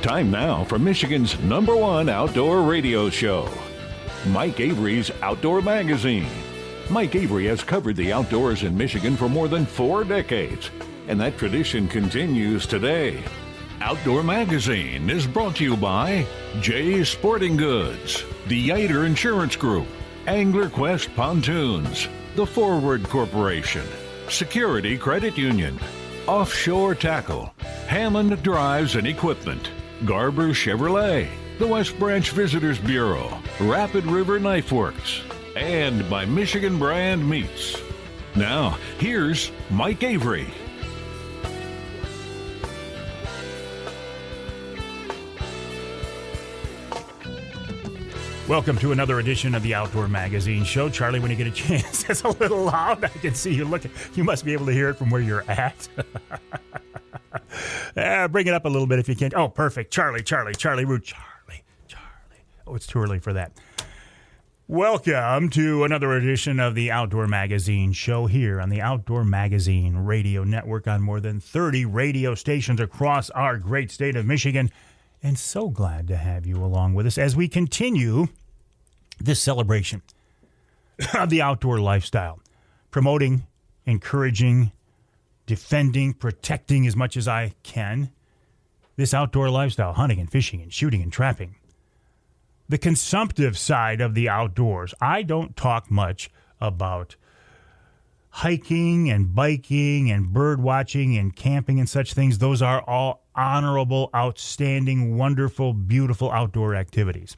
Time now for Michigan's #1 outdoor radio show, Mike Avery's Outdoor Magazine. Mike Avery has covered the outdoors in Michigan for more than 4 decades, and that tradition continues today. Outdoor Magazine is brought to you by Jay's Sporting Goods, the Yater Insurance Group, Angler Quest Pontoons, The Forward Corporation, Security Credit Union, Offshore Tackle, Hammond Drives and Equipment, Garber Chevrolet, the West Branch Visitors Bureau, Rapid River Knife Works, and by Michigan Brand Meats. Now, here's Mike Avery. Welcome to another edition of the Outdoor Magazine Show. Charlie, when you get a chance, it's a little loud. I can see you looking. You must be able to hear it from where you're at. Bring it up a little bit if you can. Oh, perfect. Charlie, Root. Charlie. Oh, it's too early for that. Welcome to another edition of the Outdoor Magazine Show here on the Outdoor Magazine Radio Network on more than 30 radio stations across our great state of Michigan. And so glad to have you along with us as we continue this celebration of the outdoor lifestyle, promoting, encouraging, defending, protecting as much as I can this outdoor lifestyle, hunting and fishing and shooting and trapping. The consumptive side of the outdoors. I don't talk much about hiking and biking and bird watching and camping and such things. Those are all honorable, outstanding, wonderful, beautiful outdoor activities.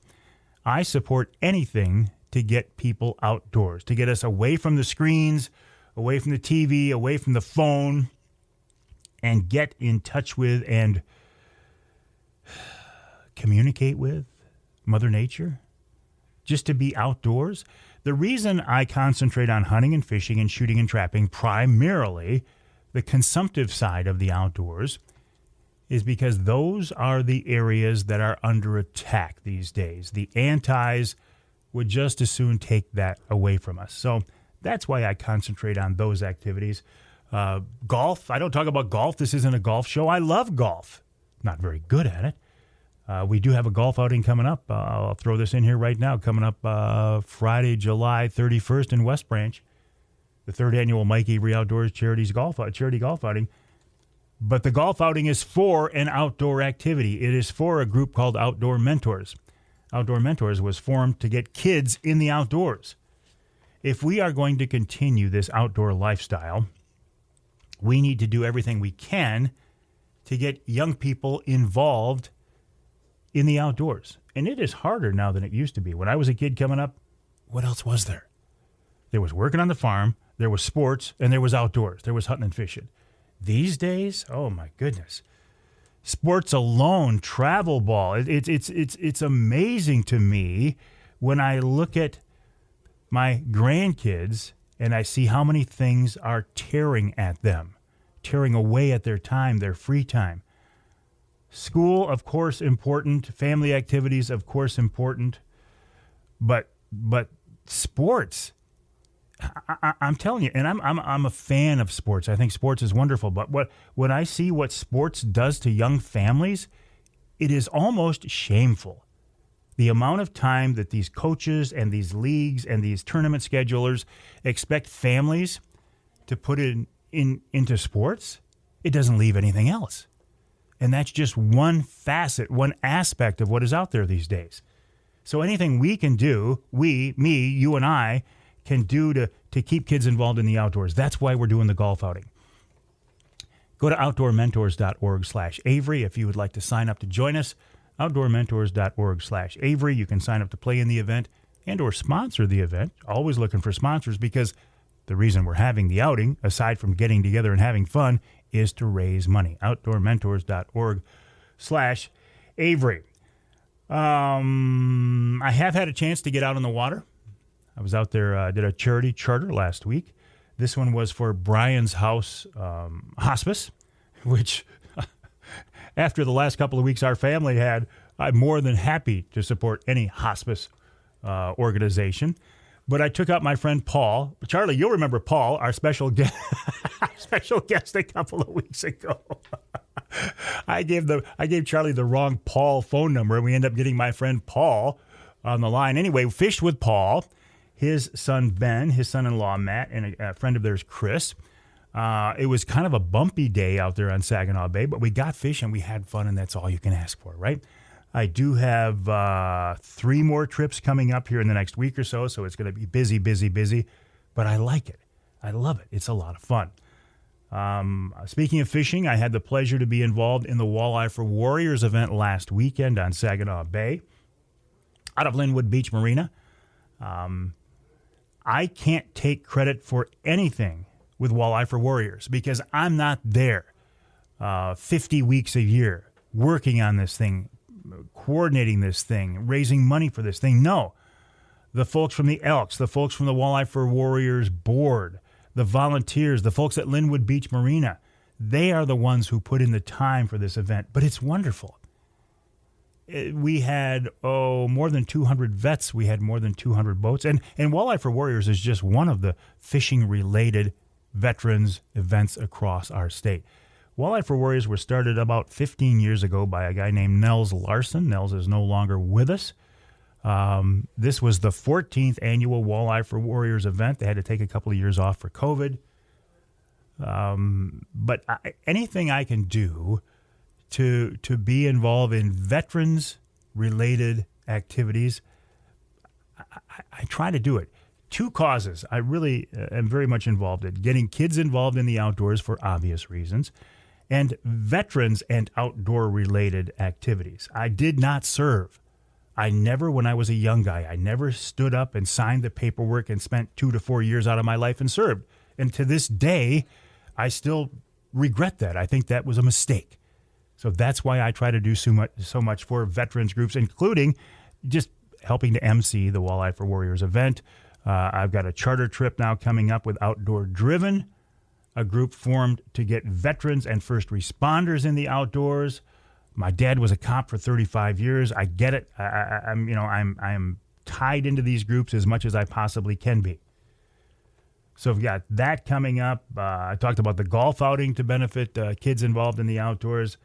I support anything to get people outdoors, to get us away from the screens, away from the TV, away from the phone, and get in touch with and communicate with Mother Nature, just to be outdoors. The reason I concentrate on hunting and fishing and shooting and trapping, primarily the consumptive side of the outdoors, is because those are the areas that are under attack these days. The antis would just as soon take that away from us. So that's why I concentrate on those activities. Golf, I don't talk about golf. This isn't a golf show. I love golf. Not very good at it. We do have a golf outing coming up. I'll throw this in here right now. Coming up Friday, July 31st in West Branch, the 3rd annual Mike Avery Outdoors charity golf outing. But the golf outing is for an outdoor activity. It is for a group called Outdoor Mentors. Outdoor Mentors was formed to get kids in the outdoors. If we are going to continue this outdoor lifestyle, we need to do everything we can to get young people involved in the outdoors. And it is harder now than it used to be. When I was a kid coming up, what else was there? There was working on the farm, there was sports, and there was outdoors. There was hunting and fishing. These days, oh my goodness. Sports alone, travel ball. It's amazing to me when I look at my grandkids and I see how many things are tearing at them, tearing away at their time, their free time. School, of course, important. Family activities, of course, important. But sports, I'm telling you, and I'm a fan of sports. I think sports is wonderful. But when I see what sports does to young families, it is almost shameful. The amount of time that these coaches and these leagues and these tournament schedulers expect families to put into sports, it doesn't leave anything else. And that's just one facet, one aspect of what is out there these days. So anything we can do, you and I, can do to keep kids involved in the outdoors. That's why we're doing the golf outing. Go to outdoormentors.org/Avery if you would like to sign up to join us. Outdoormentors.org/Avery. You can sign up to play in the event and or sponsor the event. Always looking for sponsors because the reason we're having the outing, aside from getting together and having fun, is to raise money. Outdoormentors.org/Avery. I have had a chance to get out on the water. I was out there, did a charity charter last week. This one was for Brian's House Hospice, which after the last couple of weeks our family had, I'm more than happy to support any hospice organization. But I took out my friend Paul. Charlie, you'll remember Paul, our special guest, a couple of weeks ago. I gave Charlie the wrong Paul phone number, and we ended up getting my friend Paul on the line. Anyway, fished with Paul, his son Ben, his son-in-law Matt, and a friend of theirs, Chris. It was kind of a bumpy day out there on Saginaw Bay, but we got fish and we had fun, and that's all you can ask for, right? I do have 3 more trips coming up here in the next week or so it's going to be busy, busy, busy, but I like it. I love it. It's a lot of fun. Speaking of fishing, I had the pleasure to be involved in the Walleye for Warriors event last weekend on Saginaw Bay out of Linwood Beach Marina. I can't take credit for anything with Walleye for Warriors because I'm not there 50 weeks a year working on this thing, coordinating this thing, raising money for this thing. No. The folks from the Elks, the folks from the Walleye for Warriors board, the volunteers, the folks at Linwood Beach Marina, they are the ones who put in the time for this event. But it's wonderful. We had, more than 200 vets. We had more than 200 boats. And Walleye for Warriors is just one of the fishing-related veterans events across our state. Walleye for Warriors were started about 15 years ago by a guy named Nels Larson. Nels is no longer with us. This was the 14th annual Walleye for Warriors event. They had to take a couple of years off for COVID. But anything I can do to be involved in veterans-related activities, I try to do it. 2 causes I really am very much involved in. Getting kids involved in the outdoors for obvious reasons, and veterans and outdoor-related activities. I did not serve. I never, when I was a young guy, I never stood up and signed the paperwork and spent 2 to 4 years out of my life and served. And to this day, I still regret that. I think that was a mistake. So that's why I try to do so much for veterans groups, including just helping to MC the Walleye for Warriors event. I've got a charter trip now coming up with Outdoor Driven, a group formed to get veterans and first responders in the outdoors. My dad was a cop for 35 years. I get it. I'm tied into these groups as much as I possibly can be. So we've got that coming up. I talked about the golf outing to benefit kids involved in the outdoors.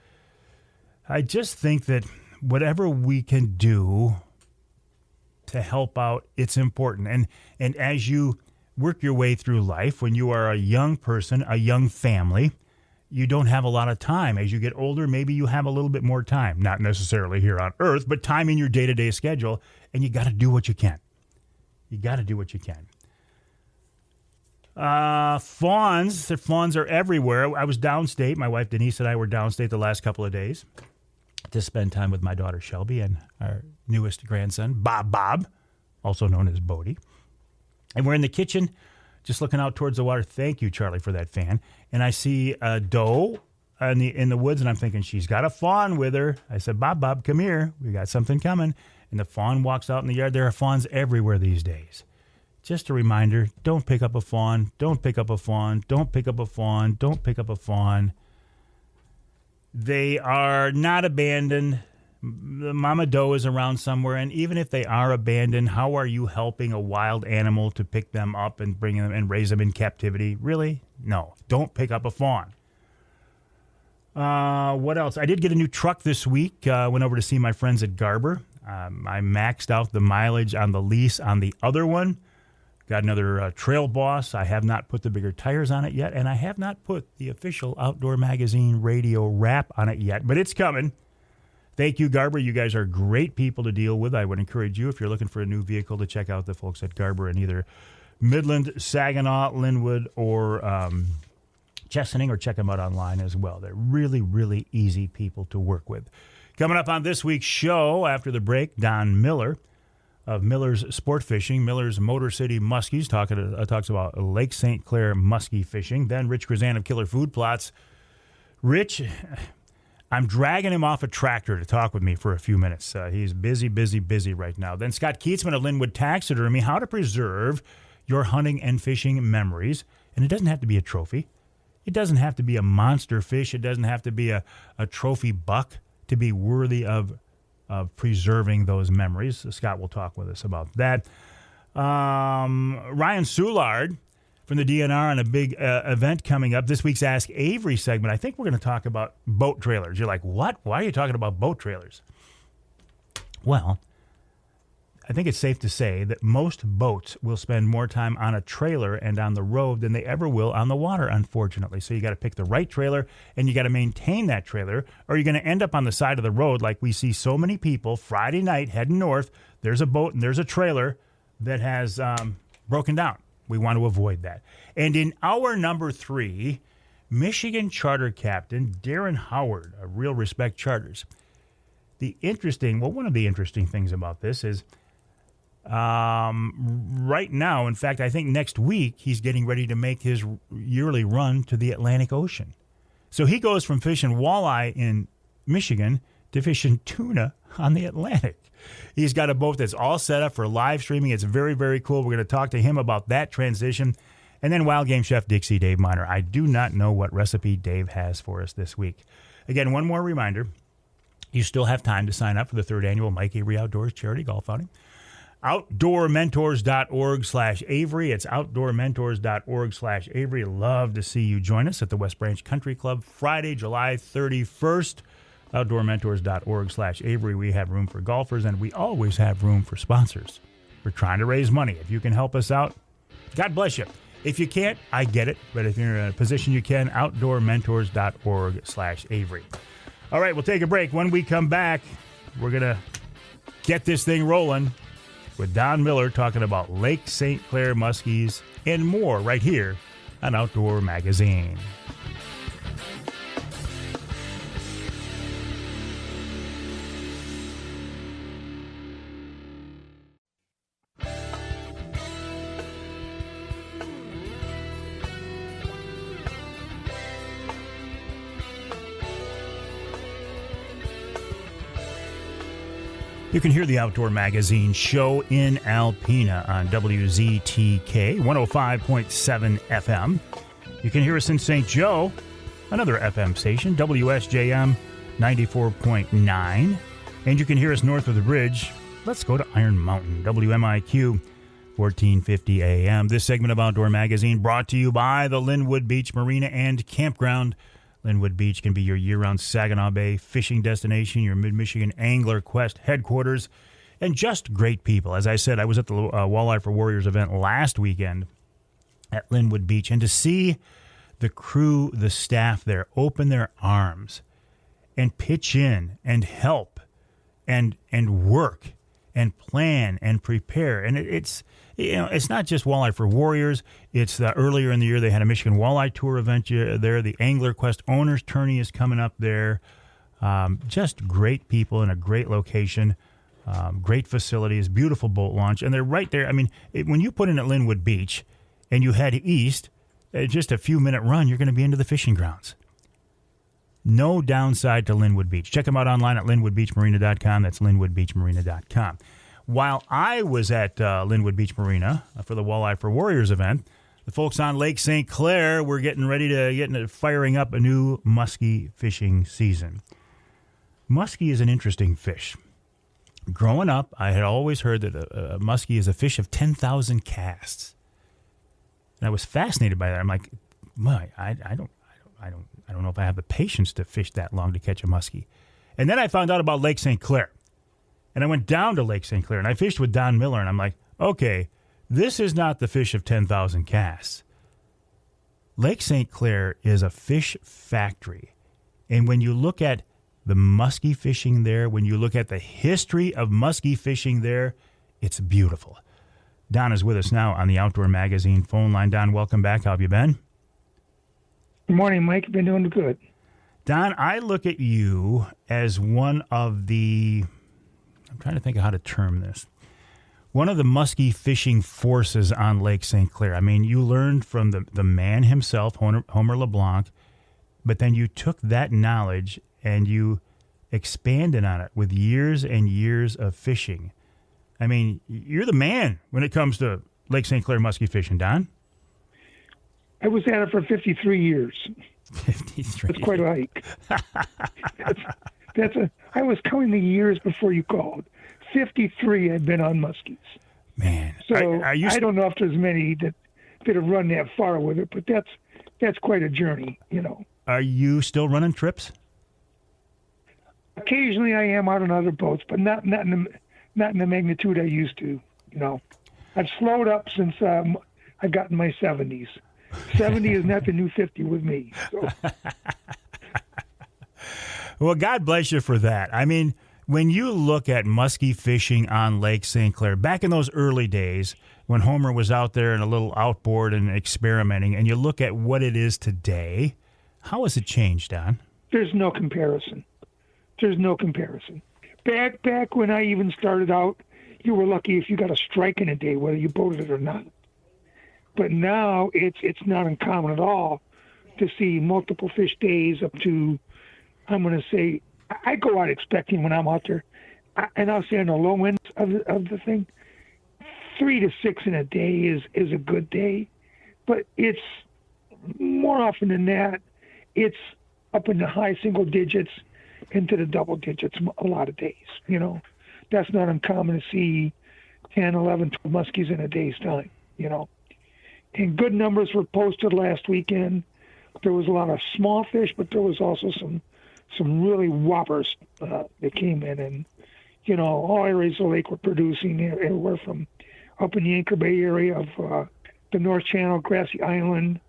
I just think that whatever we can do to help out, it's important. And as you work your way through life, when you are a young person, a young family, you don't have a lot of time. As you get older, maybe you have a little bit more time. Not necessarily here on Earth, but time in your day-to-day schedule, and you got to do what you can. You got to do what you can. Fawns. The fawns are everywhere. I was downstate. My wife Denise and I were downstate the last couple of days to spend time with my daughter Shelby and our newest grandson, Bob, also known as Bodie. And we're in the kitchen, just looking out towards the water. Thank you, Charlie, for that fan. And I see a doe in the woods, and I'm thinking, she's got a fawn with her. I said, Bob, come here. We got something coming. And the fawn walks out in the yard. There are fawns everywhere these days. Just a reminder, don't pick up a fawn. Don't pick up a fawn. Don't pick up a fawn. Don't pick up a fawn. They are not abandoned. The mama doe is around somewhere, and even if they are abandoned, how are you helping a wild animal to pick them up and bring them and raise them in captivity? Really? No. Don't pick up a fawn. What else? I did get a new truck this week. Went over to see my friends at Garber. I maxed out the mileage on the lease on the other one. Got another Trail Boss. I have not put the bigger tires on it yet, and I have not put the official Outdoor Magazine radio wrap on it yet, but it's coming. Thank you, Garber. You guys are great people to deal with. I would encourage you, if you're looking for a new vehicle, to check out the folks at Garber in either Midland, Saginaw, Linwood, or Chesaning, or check them out online as well. They're really, really easy people to work with. Coming up on this week's show, after the break, Don Miller of Miller's Sport Fishing, Miller's Motor City Muskies, talks about Lake St. Clair musky fishing. Then Rich Chrzan of Killer Food Plots. Rich, I'm dragging him off a tractor to talk with me for a few minutes. He's busy right now. Then Scott Kietzman of Linwood Taxidermy, how to preserve your hunting and fishing memories. And it doesn't have to be a trophy. It doesn't have to be a monster fish. It doesn't have to be a trophy buck to be worthy of preserving those memories. Scott will talk with us about that. Ryan Soulard from the DNR on a big event coming up. This week's Ask Avery segment, I think we're going to talk about boat trailers. You're like, what? Why are you talking about boat trailers? Well, I think it's safe to say that most boats will spend more time on a trailer and on the road than they ever will on the water, unfortunately. So you got to pick the right trailer, and you got to maintain that trailer, or you're going to end up on the side of the road like we see so many people Friday night heading north. There's a boat and there's a trailer that has broken down. We want to avoid that. And in hour number 3, Michigan Charter Captain Darrin Howard of Real Respect Charters. One of the interesting things about this is right now, in fact, I think next week, he's getting ready to make his yearly run to the Atlantic Ocean. So he goes from fishing walleye in Michigan to fishing tuna on the Atlantic. He's got a boat that's all set up for live streaming. It's very, very cool. We're going to talk to him about that transition. And then Wild Game Chef Dixie Dave MInar. I do not know what recipe Dave has for us this week. Again, one more reminder. You still have time to sign up for the 3rd annual Mike Avery Outdoors Charity Golf Outing. OutdoorMentors.org/Avery. It's OutdoorMentors.org/Avery. Love to see you join us at the West Branch Country Club Friday, July 31st. OutdoorMentors.org/Avery. We have room for golfers, and we always have room for sponsors. We're trying to raise money. If you can help us out, God bless you. If you can't, I get it. But if you're in a position you can, OutdoorMentors.org/Avery. All right, we'll take a break. When we come back, we're going to get this thing rolling with Don Miller talking about Lake St. Clair Muskies and more right here on Outdoor Magazine. You can hear the Outdoor Magazine show in Alpena on WZTK 105.7 FM. You can hear us in St. Joe, another FM station, WSJM 94.9. And you can hear us north of the bridge. Let's go to Iron Mountain, WMIQ 1450 AM. This segment of Outdoor Magazine brought to you by the Linwood Beach Marina and Campground. Linwood Beach can be your year-round Saginaw Bay fishing destination, your Mid-Michigan Angler Quest headquarters, and just great people. As I said, I was at the Walleye for Warriors event last weekend at Linwood Beach, and to see the crew, the staff there, open their arms and pitch in and help and work and plan and prepare. And it's not just Walleye for Warriors. It's earlier in the year they had a Michigan Walleye Tour event there. The Angler Quest Owners Tourney is coming up there. Just great people in a great location, great facilities, beautiful boat launch. And they're right there. I mean, when you put in at Linwood Beach and you head east, just a few-minute run, you're going to be into the fishing grounds. No downside to Linwood Beach. Check them out online at linwoodbeachmarina.com. That's linwoodbeachmarina.com. While I was at Linwood Beach Marina for the Walleye for Warriors event, the folks on Lake St. Clair were getting ready to firing up a new musky fishing season. Muskie is an interesting fish. Growing up, I had always heard that a muskie is a fish of 10,000 casts, and I was fascinated by that. I'm like, I don't know if I have the patience to fish that long to catch a muskie. And then I found out about Lake St. Clair. And I went down to Lake St. Clair, and I fished with Don Miller, and I'm like, okay, this is not the fish of 10,000 casts. Lake St. Clair is a fish factory. And when you look at the musky fishing there, when you look at the history of musky fishing there, it's beautiful. Don is with us now on the Outdoor Magazine phone line. Don, welcome back. How have you been? Good morning, Mike. I've been doing good. Don, I look at you as one of the... I'm trying to think of how to term this. One of the musky fishing forces on Lake St. Clair. I mean, you learned from the man himself, Homer LeBlanc, but then you took that knowledge and you expanded on it with years and years of fishing. I mean, you're the man when it comes to Lake St. Clair musky fishing, Don. I was at it for 53 years. 53. That's quite a hike. I was counting the years before you called. 53 I've been on muskies. Man. So I don't know if there's many that that have run that far with it, but that's quite a journey, you know. Are you still running trips? Occasionally, I am out on other boats, but not in the magnitude I used to. You know, I've slowed up since I got in my 70s. 70 is not the new 50 with me. So. Well, God bless you for that. I mean, when you look at musky fishing on Lake St. Clair, back in those early days when Homer was out there in a little outboard and experimenting, and you look at what it is today, how has it changed, Don? There's no comparison. There's no comparison. Back when I even started out, you were lucky if you got a strike in a day, whether you boated it or not. But now it's not uncommon at all to see multiple fish days up to, I'm going to say, I go out expecting when I'm out there, and I'll say on the low end of the thing, 3 to 6 in a day is a good day. But it's more often than that, it's up in the high single digits into the double digits a lot of days, you know. That's not uncommon to see 10, 11, 12 muskies in a day's time, you know. And good numbers were posted last weekend. There was a lot of small fish, but there was also some really whoppers that came in. And, you know, all areas of the lake were producing anywhere from up in the Anchor Bay area of the North Channel, Grassy Island,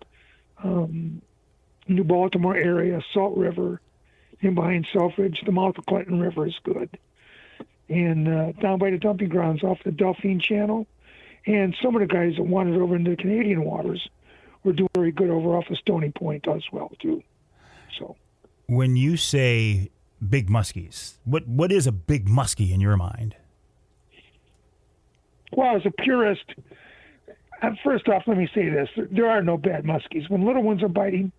New Baltimore area, Salt River, and behind Selfridge, the mouth of Clinton River is good. And down by the dumping grounds off the Delphine Channel. And some of the guys that wandered over into the Canadian waters were doing very good over off of Stony Point as well, too. So, when you say big muskies, what is a big muskie in your mind? Well, as a purist, first off, let me say this. There are no bad muskies. When little ones are biting,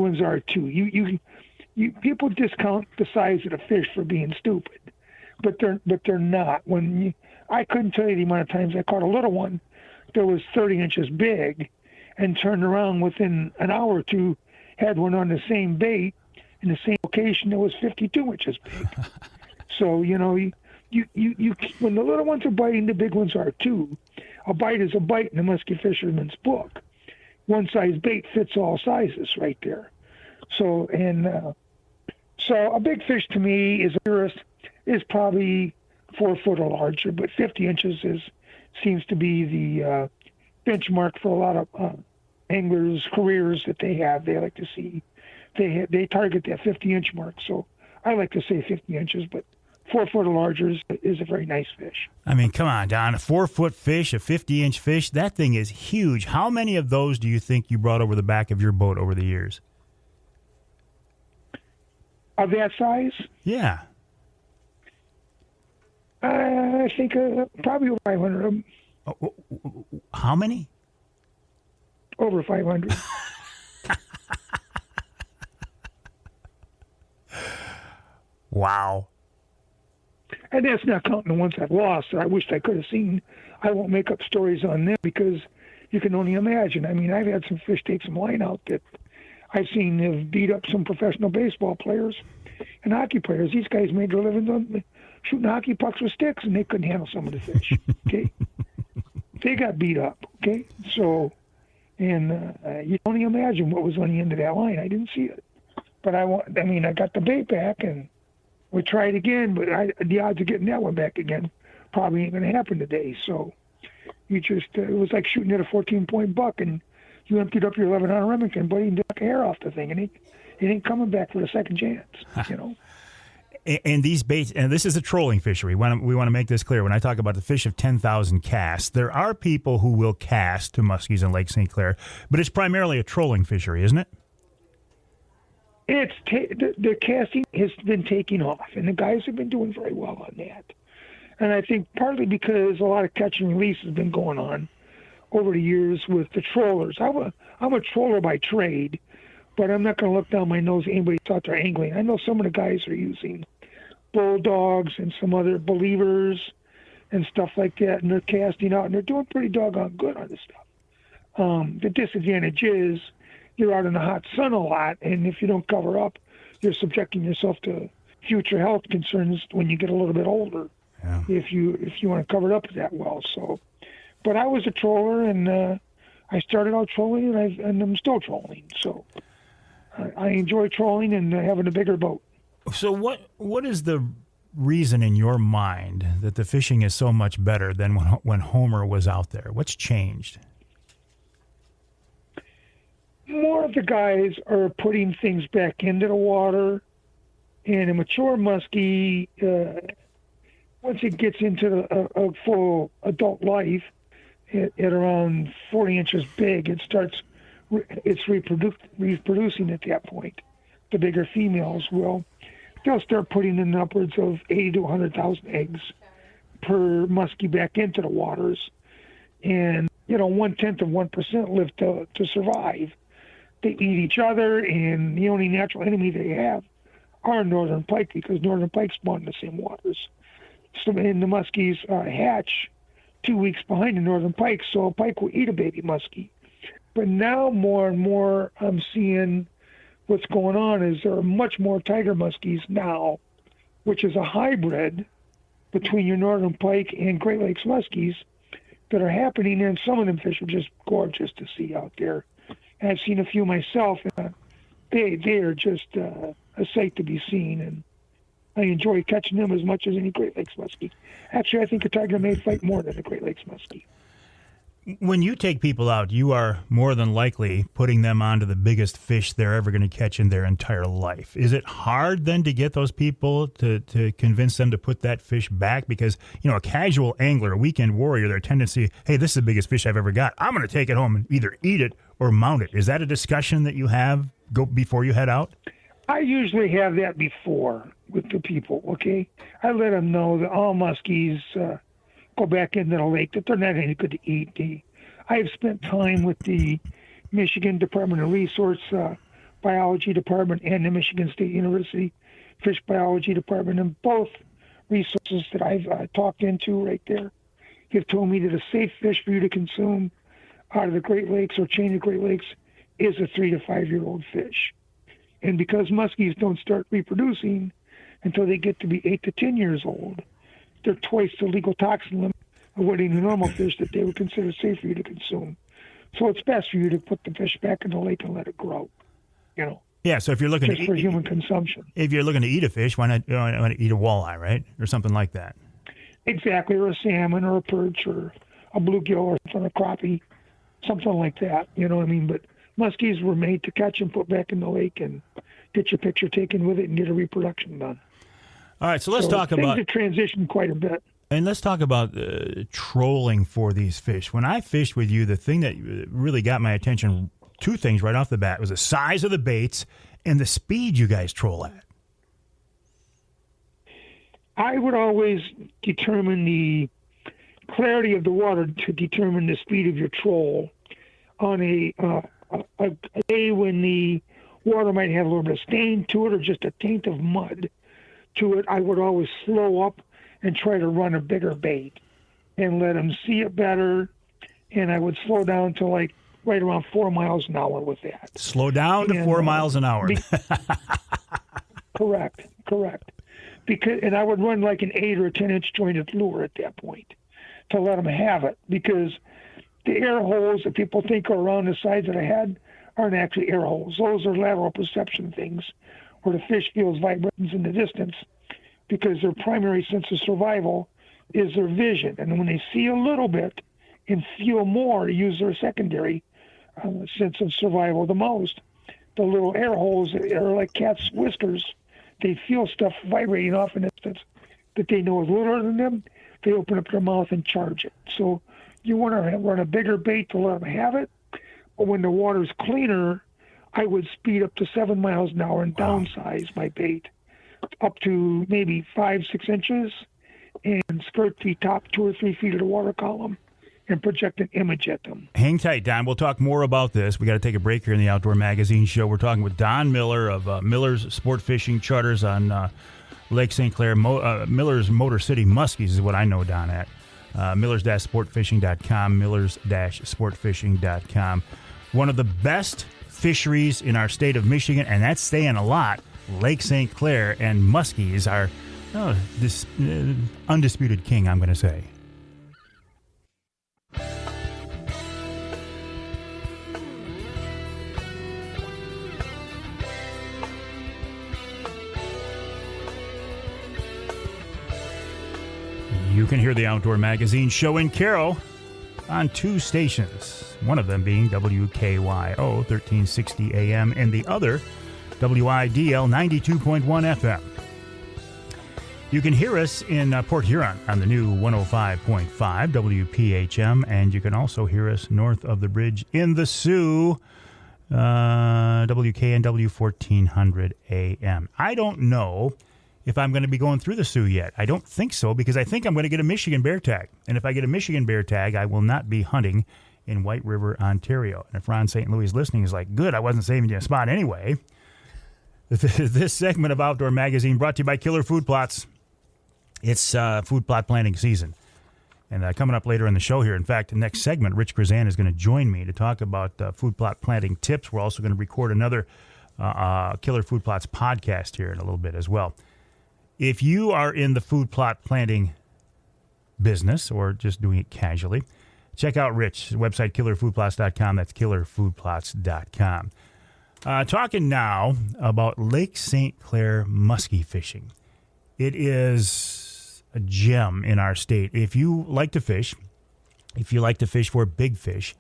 ones are too. You people discount the size of the fish for being stupid, but they're not. I couldn't tell you the amount of times I caught a little one that was 30 inches big, and turned around within an hour or two, had one on the same bait in the same location that was 52 inches big. So you know, you when the little ones are biting, the big ones are too. A bite is a bite in the musky fisherman's book. One size bait fits all sizes right there. So so a big fish to me is probably 4 foot or larger, but 50 inches seems to be the benchmark for a lot of anglers' careers that they have. They like to see they target that 50-inch mark. So I like to say 50 inches, but 4 foot or larger is a very nice fish. I mean, come on, Don, a 4-foot fish, a 50-inch fish, that thing is huge. How many of those do you think you brought over the back of your boat over the years? Of that size? Yeah. I think probably over 500 of them. How many? Over 500. Wow. And that's not counting the ones I've lost that I wished I could have seen. I won't make up stories on them because you can only imagine. I mean, I've had some fish take some line out that I've seen have beat up some professional baseball players and hockey players. These guys made their living on shooting hockey pucks with sticks, and they couldn't handle some of the fish. Okay, they got beat up. Okay, so and you can only imagine what was on the end of that line. I didn't see it, but I got the bait back, and we tried again. But the odds of getting that one back again probably ain't going to happen today. So you just it was like shooting at a 14-point buck, and you emptied up your 11-ounce Remington, but he didn't duck a hair off the thing, and he ain't coming back for a second chance. You know. And these baits, and this is a trolling fishery. We want to make this clear. When I talk about the fish of 10,000 casts, there are people who will cast to muskies in Lake St. Clair, but it's primarily a trolling fishery, isn't it? The casting has been taking off, and the guys have been doing very well on that. And I think partly because a lot of catch and release has been going on over the years with the trollers. I'm a troller by trade, but I'm not going to look down my nose at anybody that's out there angling. I know some of the guys are using bulldogs and some other believers and stuff like that, and they're casting out, and they're doing pretty doggone good on this stuff. The disadvantage is you're out in the hot sun a lot, and if you don't cover up, you're subjecting yourself to future health concerns when you get a little bit older. Yeah. If you want to cover it up that well. So, but I was a troller, and I started out trolling, and I'm still trolling. So I enjoy trolling and having a bigger boat. So what is the reason in your mind that the fishing is so much better than when Homer was out there? What's changed? More of the guys are putting things back into the water, and a mature muskie, once it gets into a full adult life, at around 40 inches big, it's reproducing at that point. The bigger females they'll start putting in upwards of 80 to 100,000 eggs per muskie back into the waters, and 0.1% live to survive. They eat each other, and the only natural enemy they have are northern pike, because northern pike spawn in the same waters. So, and the muskies hatch 2 weeks behind the northern pike, so a pike will eat a baby muskie. But now more and more I'm seeing what's going on is there are much more tiger muskies now, which is a hybrid between your northern pike and Great Lakes muskies that are happening, and some of them fish are just gorgeous to see out there. And I've seen a few myself, and they are just a sight to be seen, and I enjoy catching them as much as any Great Lakes muskie. Actually, I think a tiger may fight more than a Great Lakes muskie. When you take people out, you are more than likely putting them onto the biggest fish they're ever going to catch in their entire life. Is it hard then to get those people to convince them to put that fish back? Because, a casual angler, a weekend warrior, their tendency, hey, this is the biggest fish I've ever got. I'm going to take it home and either eat it or mount it. Is that a discussion that you have before you head out? I usually have that before with the people, okay? I let them know that all muskies go back into the lake, that they're not any good to eat. I have spent time with the Michigan Department of Resource Biology Department and the Michigan State University Fish Biology Department, and both resources that I've talked into right there have told me that a safe fish for you to consume out of the Great Lakes or chain of Great Lakes is a 3 to 5 year old fish. And because muskies don't start reproducing until they get to be 8 to 10 years old, they're twice the legal toxin limit of what any normal fish that they would consider safe for you to consume. So it's best for you to put the fish back in the lake and let it grow, Yeah, so if you're looking just for human consumption. If you're looking to eat a fish, why not eat a walleye, right? Or something like that. Exactly, or a salmon or a perch or a bluegill or a crappie, something like that, But muskies were made to catch and put back in the lake and get your picture taken with it and get a reproduction done. All right, so let's talk about... Things have transitioned quite a bit. And let's talk about trolling for these fish. When I fished with you, the thing that really got my attention, two things right off the bat, was the size of the baits and the speed you guys troll at. I would always determine the clarity of the water to determine the speed of your troll. On a day when the water might have a little bit of stain to it or just a taint of mud to it, I would always slow up and try to run a bigger bait and let them see it better. And I would slow down to right around 4 miles an hour with that. Slow down to 4 miles an hour. Correct. And I would run like an 8 or a 10-inch jointed lure at that point to let them have it, because the air holes that people think are around the sides of the head aren't actually air holes. Those are lateral perception things where the fish feels vibrations in the distance, because their primary sense of survival is their vision. And when they see a little bit and feel more, use their secondary sense of survival the most. The little air holes are like cat's whiskers. They feel stuff vibrating off in a distance that they know is littler than them. They open up their mouth and charge it. So you want to run a bigger bait to let them have it. But when the water's cleaner, I would speed up to 7 miles an hour and downsize my bait up to maybe 5-6 inches and skirt the top 2 or 3 feet of the water column and project an image at them. Hang tight, Don. We'll talk more about this. We got to take a break here in the Outdoor Magazine Show. We're talking with Don Miller of Miller's Sport Fishing Charters on Lake St. Clair. Miller's Motor City Muskies is what I know Don at. Millers-sportfishing.com, Millers-sportfishing.com. One of the best fisheries in our state of Michigan, and that's saying a lot. Lake St. Clair and muskies are this undisputed king, I'm going to say. can hear the Outdoor Magazine show in Carroll on 2 stations, one of them being WKYO 1360 AM and the other WIDL 92.1 FM. You can hear us in Port Huron on the new 105.5 WPHM, and you can also hear us north of the bridge in the Sioux, WKNW 1400 AM. I don't know if I'm going to be going through the Sioux yet. I don't think so, because I think I'm going to get a Michigan bear tag. And if I get a Michigan bear tag, I will not be hunting in White River, Ontario. And if Ron St. Louis is listening, he's like, good, I wasn't saving you a spot anyway. This segment of Outdoor Magazine brought to you by Killer Food Plots. It's food plot planting season. And coming up later in the show here, in fact, the next segment, Rich Chrzan is going to join me to talk about food plot planting tips. We're also going to record another Killer Food Plots podcast here in a little bit as well. If you are in the food plot planting business or just doing it casually, check out Rich's website, killerfoodplots.com. That's killerfoodplots.com. Talking now about Lake St. Clair musky fishing. It is a gem in our state. If you like to fish for big fish,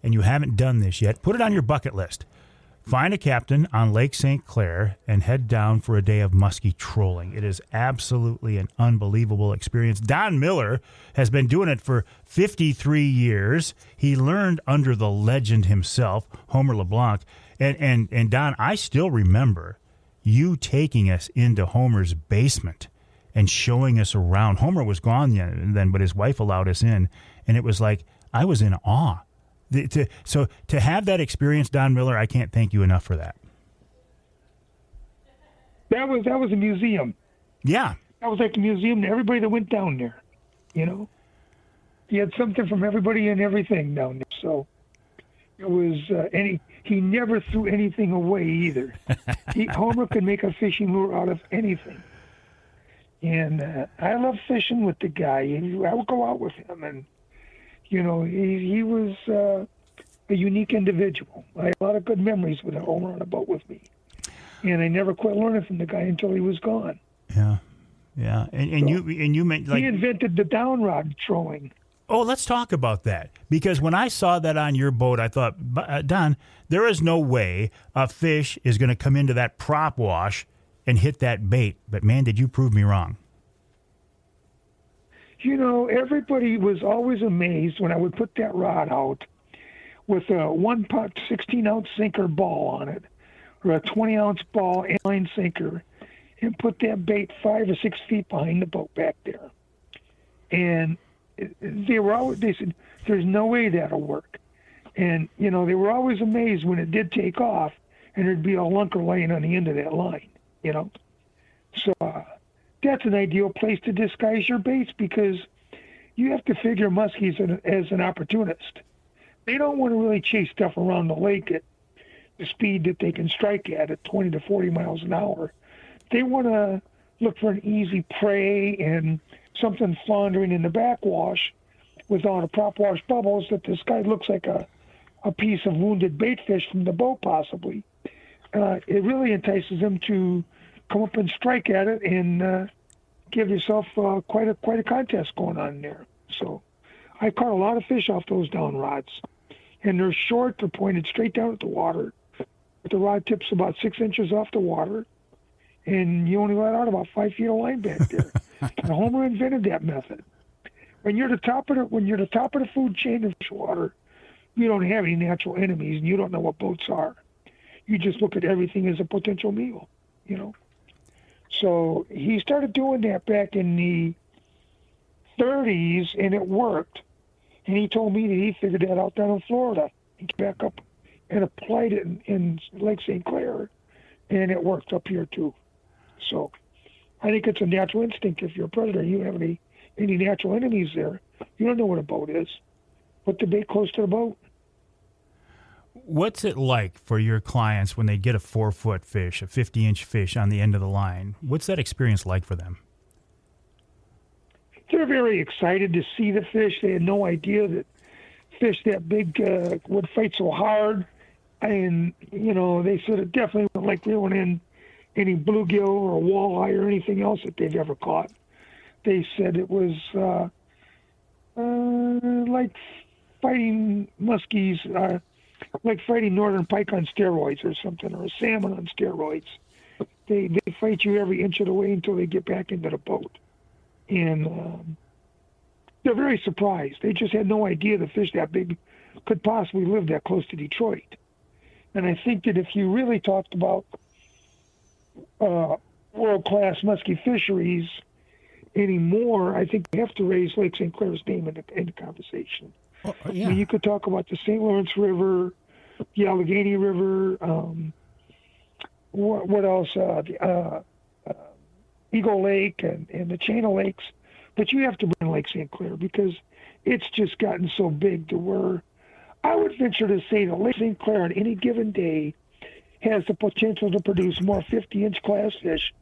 and you haven't done this yet, put it on your bucket list. Find a captain on Lake St. Clair and head down for a day of musky trolling. It is absolutely an unbelievable experience. Don Miller has been doing it for 53 years. He learned under the legend himself, Homer LeBlanc. And Don, I still remember you taking us into Homer's basement and showing us around. Homer was gone then, but his wife allowed us in, and it was like I was in awe. So to have that experience, Don Miller, I can't thank you enough for that. That was a museum. Yeah. That was like a museum to everybody that went down there, you know. He had something from everybody and everything down there. So it was, he never threw anything away either. Homer could make a fishing lure out of anything. And I love fishing with the guy. I would go out with him, and you know, he was a unique individual. I have a lot of good memories with Homer on a boat with me. And I never quit learning from the guy until he was gone. Yeah. Yeah. And you meant like he invented the down rod throwing. Oh, let's talk about that. Because when I saw that on your boat, I thought, Don, there is no way a fish is going to come into that prop wash and hit that bait. But man, did you prove me wrong. You know, everybody was always amazed when I would put that rod out with a 16-ounce sinker ball on it, or a 20-ounce ball inline sinker, and put that bait 5 or 6 feet behind the boat back there. And they said, there's no way that'll work. And, you know, they were always amazed when it did take off, and there'd be a lunker laying on the end of that line, you know. So that's an ideal place to disguise your baits, because you have to figure muskies as an opportunist. They don't want to really chase stuff around the lake at the speed that they can strike at 20 to 40 miles an hour. They want to look for an easy prey and something floundering in the backwash without a prop wash bubbles that this guy looks like a piece of wounded bait fish from the boat, possibly. It really entices them to come up and strike at it and give yourself quite a contest going on there. So I caught a lot of fish off those down rods. And they're short, they're pointed straight down at the water. But the rod tip's about 6 inches off the water. And you only let out about 5 feet of line back there. And Homer invented that method. When you're the top of the food chain of water, you don't have any natural enemies, and you don't know what boats are. You just look at everything as a potential meal, you know. So he started doing that back in the 30s, and it worked. And he told me that he figured that out down in Florida. He came back up and applied it in Lake St. Clair, and it worked up here too. So I think it's a natural instinct. If you're a predator, you don't have any natural enemies there. You don't know what a boat is. Put the bait close to the boat. What's it like for your clients when they get a 4-foot fish, a 50-inch fish on the end of the line? What's that experience like for them? They're very excited to see the fish. They had no idea that fish that big would fight so hard. And, you know, they said it definitely wasn't like reeling in any bluegill or walleye or anything else that they've ever caught. they said it was like fighting muskies, like fighting northern pike on steroids or something, or a salmon on steroids. They fight you every inch of the way until they get back into the boat. And they're very surprised. They just had no idea the fish that big could possibly live that close to Detroit. And I think that if you really talked about world-class musky fisheries anymore, I think we have to raise Lake St. Clair's name in the conversation. Yeah. I mean, you could talk about the St. Lawrence River, the Allegheny River, what else? Eagle Lake and the chain of lakes. But you have to bring Lake St. Clair because it's just gotten so big to where I would venture to say that Lake St. Clair on any given day has the potential to produce more 50-inch class fish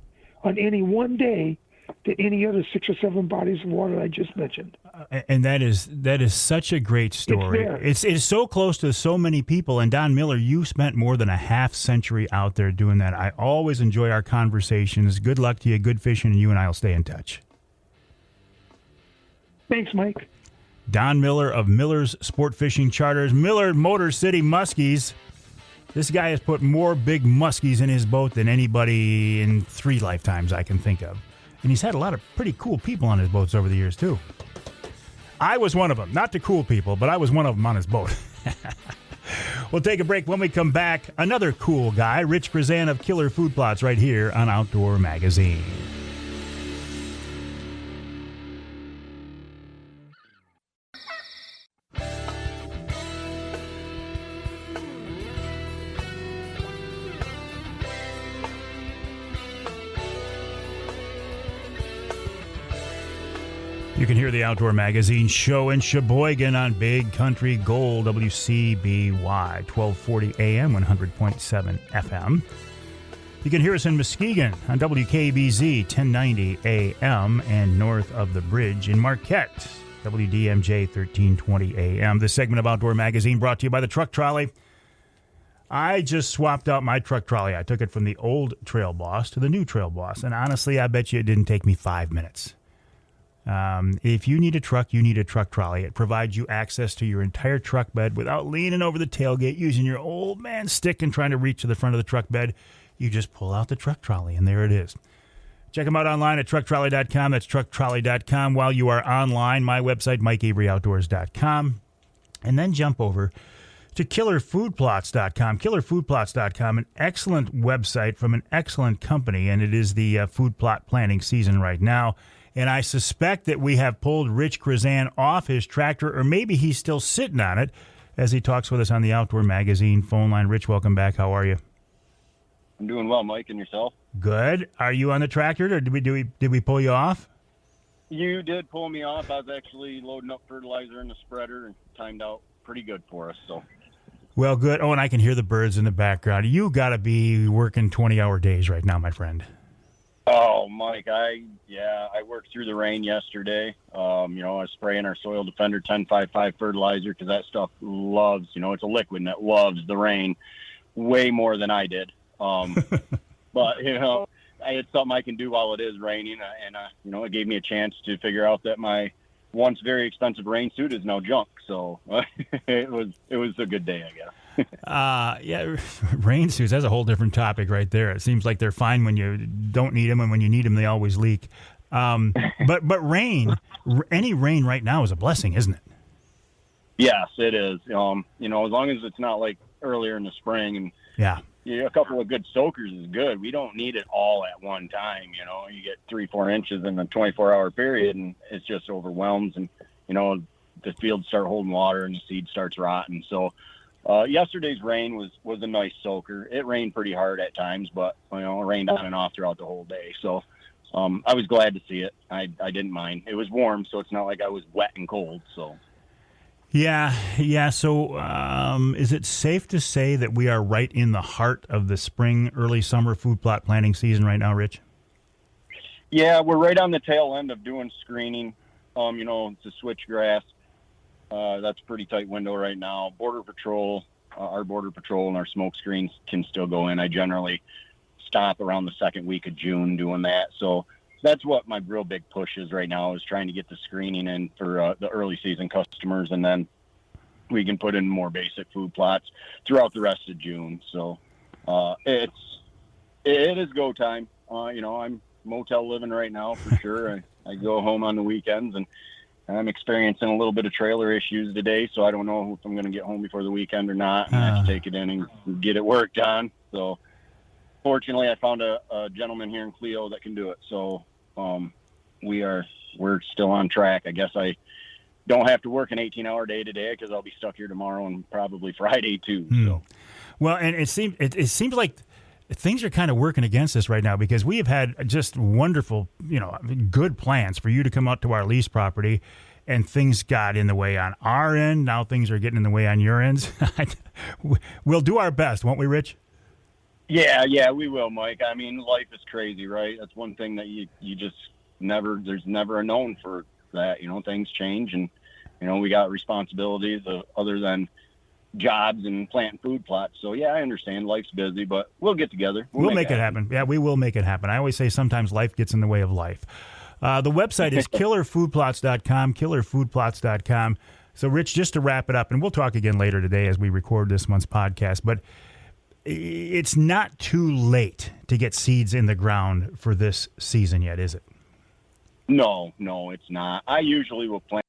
on any one day than any other 6 or 7 bodies of water I just mentioned. And that is such a great story. It's so close to so many people. And Don Miller, you spent more than a half century out there doing that. I always enjoy our conversations. Good luck to you. Good fishing, and you and I will stay in touch. Thanks, Mike. Don Miller of Miller's Sport Fishing Charters, Miller Motor City Muskies. This guy has put more big muskies in his boat than anybody in 3 lifetimes I can think of. And he's had a lot of pretty cool people on his boats over the years, too. I was one of them. Not the cool people, but I was one of them on his boat. We'll take a break. When we come back, another cool guy, Rich Chrzan of Killer Food Plots, right here on Outdoor Magazine. You can hear the Outdoor Magazine show in Sheboygan on Big Country Gold, WCBY, 1240 AM, 100.7 FM. You can hear us in Muskegon on WKBZ, 1090 AM, and north of the bridge in Marquette, WDMJ, 1320 AM. This segment of Outdoor Magazine brought to you by the Truck Trolley. I just swapped out my truck trolley. I took it from the old Trail Boss to the new Trail Boss, and honestly, I bet you it didn't take me 5 minutes. If you need a truck, you need a truck trolley. It provides you access to your entire truck bed without leaning over the tailgate using your old man stick and trying to reach to the front of the truck bed. You just pull out the truck trolley, and there it is. Check them out online at trucktrolley.com. That's trucktrolley.com. While you are online, my website, MikeAveryOutdoors.com. And then jump over to killerfoodplots.com. Killerfoodplots.com, an excellent website from an excellent company, and it is the food plot planting season right now. And I suspect that we have pulled Rich Chrzan off his tractor, or maybe he's still sitting on it as he talks with us on the Outdoor Magazine phone line. Rich, welcome back. How are you? I'm doing well, Mike, and yourself? Good. Are you on the tractor, or did we pull you off? You did pull me off. I was actually loading up fertilizer in the spreader and timed out pretty good for us. So. Well, good. Oh, and I can hear the birds in the background. You got to be working 20-hour days right now, my friend. Oh, Mike, I worked through the rain yesterday. I was spraying our Soil Defender 1055 fertilizer because that stuff loves, it's a liquid and it loves the rain way more than I did. But, it's something I can do while it is raining. And it gave me a chance to figure out that my once very expensive rain suit is now junk. So it was a good day, I guess. Rain suits, that's a whole different topic right there. It seems like they're fine when you don't need them, and when you need them, they always leak. But rain, any rain right now is a blessing, isn't it? Yes, it is. As long as it's not like earlier in the spring, and a couple of good soakers is good. We don't need it all at one time. You get 3-4 inches in a 24-hour period, and it just overwhelms, and the fields start holding water and the seed starts rotting. So. Yesterday's rain was a nice soaker. It rained pretty hard at times, but it rained on and off throughout the whole day. So I was glad to see it. I didn't mind. It was warm, so it's not like I was wet and cold. So yeah. So is it safe to say that we are right in the heart of the spring, early summer food plot planting season right now, Rich? Yeah, we're right on the tail end of doing screening. It's a switchgrass. That's a pretty tight window right now. Border Patrol, our Border Patrol and our smoke screens can still go in. I generally stop around the second week of June doing that. So that's what my real big push is right now, is trying to get the screening in for the early season customers, and then we can put in more basic food plots throughout the rest of June. So it is go time. I'm motel living right now for sure. I go home on the weekends, and I'm experiencing a little bit of trailer issues today, so I don't know if I'm going to get home before the weekend or not, and I have to take it in and get it worked on. So fortunately, I found a gentleman here in Clio that can do it. So we're still on track. I guess I don't have to work an 18-hour day today because I'll be stuck here tomorrow and probably Friday too. So. Well, and it seems like things are kind of working against us right now, because we have had just wonderful, good plans for you to come out to our lease property, and things got in the way on our end. Now things are getting in the way on your ends. We'll do our best, won't we, Rich? Yeah, we will, Mike. I mean, life is crazy, right? That's one thing that you just there's never a known for that. Things change, and, we got responsibilities other than jobs and planting food plots. So yeah, I understand life's busy, but we'll get together. We'll make it happen. Yeah, we will make it happen. I always say sometimes life gets in the way of life. The website is killerfoodplots.com, killerfoodplots.com. So Rich, just to wrap it up, and we'll talk again later today as we record this month's podcast, but it's not too late to get seeds in the ground for this season yet, is it? No, it's not. I usually will plant.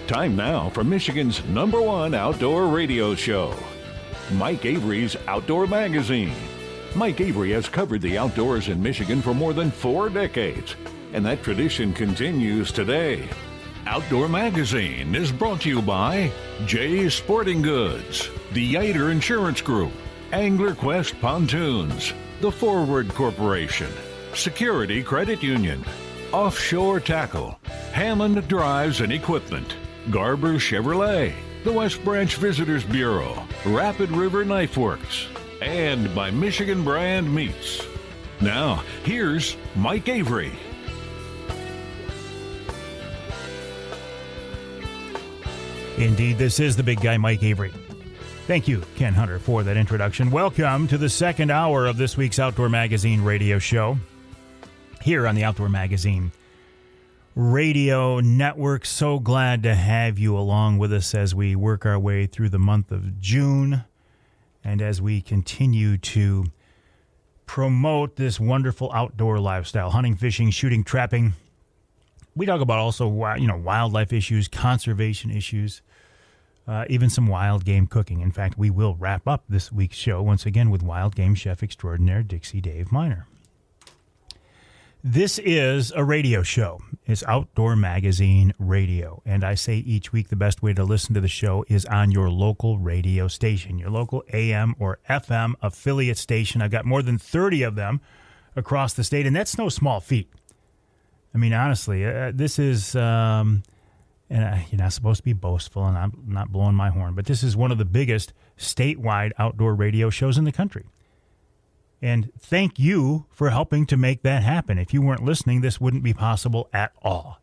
Time now for Michigan's #1 outdoor radio show, Mike Avery's Outdoor Magazine. Mike Avery has covered the outdoors in Michigan for more than 4 decades, and that tradition continues today. Outdoor Magazine is brought to you by Jay's Sporting Goods, the Yater Insurance Group, Angler Quest Pontoons, the Forward Corporation, Security Credit Union, Offshore Tackle, Hammond Drives and Equipment, Garber Chevrolet, the West Branch Visitors Bureau, Rapid River Knife Works, and by Michigan Brand Meats. Now, here's Mike Avery. Indeed, this is the big guy, Mike Avery. Thank you, Ken Hunter, for that introduction. Welcome to the second hour of this week's Outdoor Magazine radio show here on the Outdoor Magazine Radio Network. So glad to have you along with us as we work our way through the month of June and as we continue to promote this wonderful outdoor lifestyle, hunting, fishing, shooting, trapping. We talk about also, wildlife issues, conservation issues, even some wild game cooking. In fact, we will wrap up this week's show once again with wild game chef extraordinaire Dixie Dave MInar. This is a radio show. It's Outdoor Magazine Radio. And I say each week the best way to listen to the show is on your local radio station, your local AM or FM affiliate station. I've got more than 30 of them across the state, and that's no small feat. I mean, honestly, this is, and you're not supposed to be boastful, and I'm not blowing my horn, but this is one of the biggest statewide outdoor radio shows in the country. And thank you for helping to make that happen. If you weren't listening, this wouldn't be possible at all.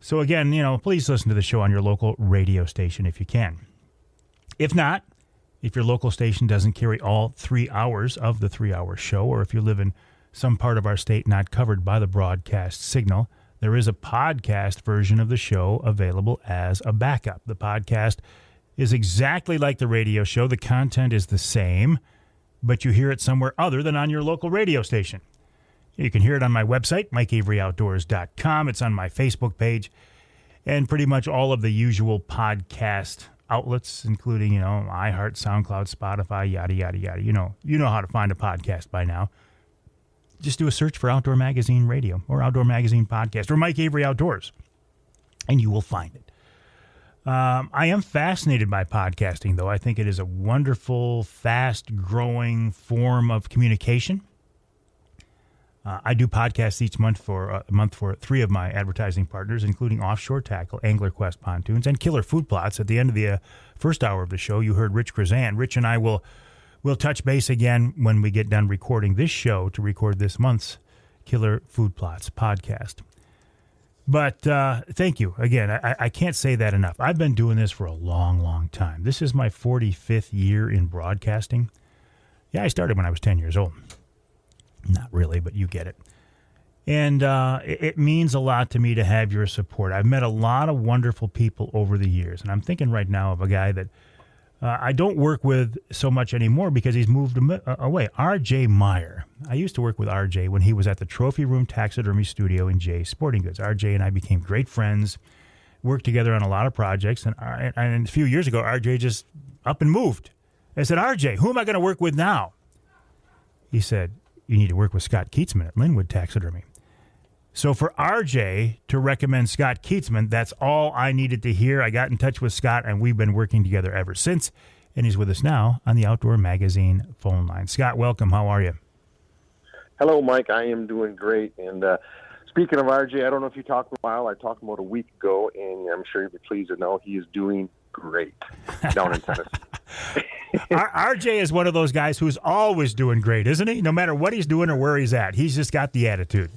So again, please listen to the show on your local radio station if you can. If not, if your local station doesn't carry all 3 hours of the 3-hour show, or if you live in some part of our state not covered by the broadcast signal, there is a podcast version of the show available as a backup. The podcast is exactly like the radio show. The content is the same, but you hear it somewhere other than on your local radio station. You can hear it on my website, MikeAveryOutdoors.com. It's on my Facebook page, and pretty much all of the usual podcast outlets, including, iHeart, SoundCloud, Spotify, yada, yada, yada. You know how to find a podcast by now. Just do a search for Outdoor Magazine Radio or Outdoor Magazine Podcast or Mike Avery Outdoors, and you will find it. I am fascinated by podcasting, though. I think it is a wonderful, fast-growing form of communication. I do podcasts each month for 3 of my advertising partners, including Offshore Tackle, Angler Quest Pontoons, and Killer Food Plots. At the end of the first hour of the show, you heard Rich Chrzan. Rich and I will touch base again when we get done recording this show to record this month's Killer Food Plots podcast. But thank you. Again, I can't say that enough. I've been doing this for a long, long time. This is my 45th year in broadcasting. Yeah, I started when I was 10 years old. Not really, but you get it. And it means a lot to me to have your support. I've met a lot of wonderful people over the years, and I'm thinking right now of a guy that I don't work with so much anymore because he's moved away. R.J. MInar. I used to work with R.J. when he was at the Trophy Room Taxidermy Studio in Jay's Sporting Goods. R.J. and I became great friends, worked together on a lot of projects, and a few years ago, R.J. just up and moved. I said, R.J., who am I going to work with now? He said, you need to work with Scott Kietzman at Linwood Taxidermy. So for RJ to recommend Scott Kietzman, that's all I needed to hear. I got in touch with Scott, and we've been working together ever since. And he's with us now on the Outdoor Magazine phone line. Scott, welcome. How are you? Hello, Mike. I am doing great. And speaking of RJ, I don't know if you talked in a while. I talked about a week ago, and I'm sure you'll be pleased to know he is doing great down in Tennessee. RJ is one of those guys who's always doing great, isn't he? No matter what he's doing or where he's at, he's just got the attitude.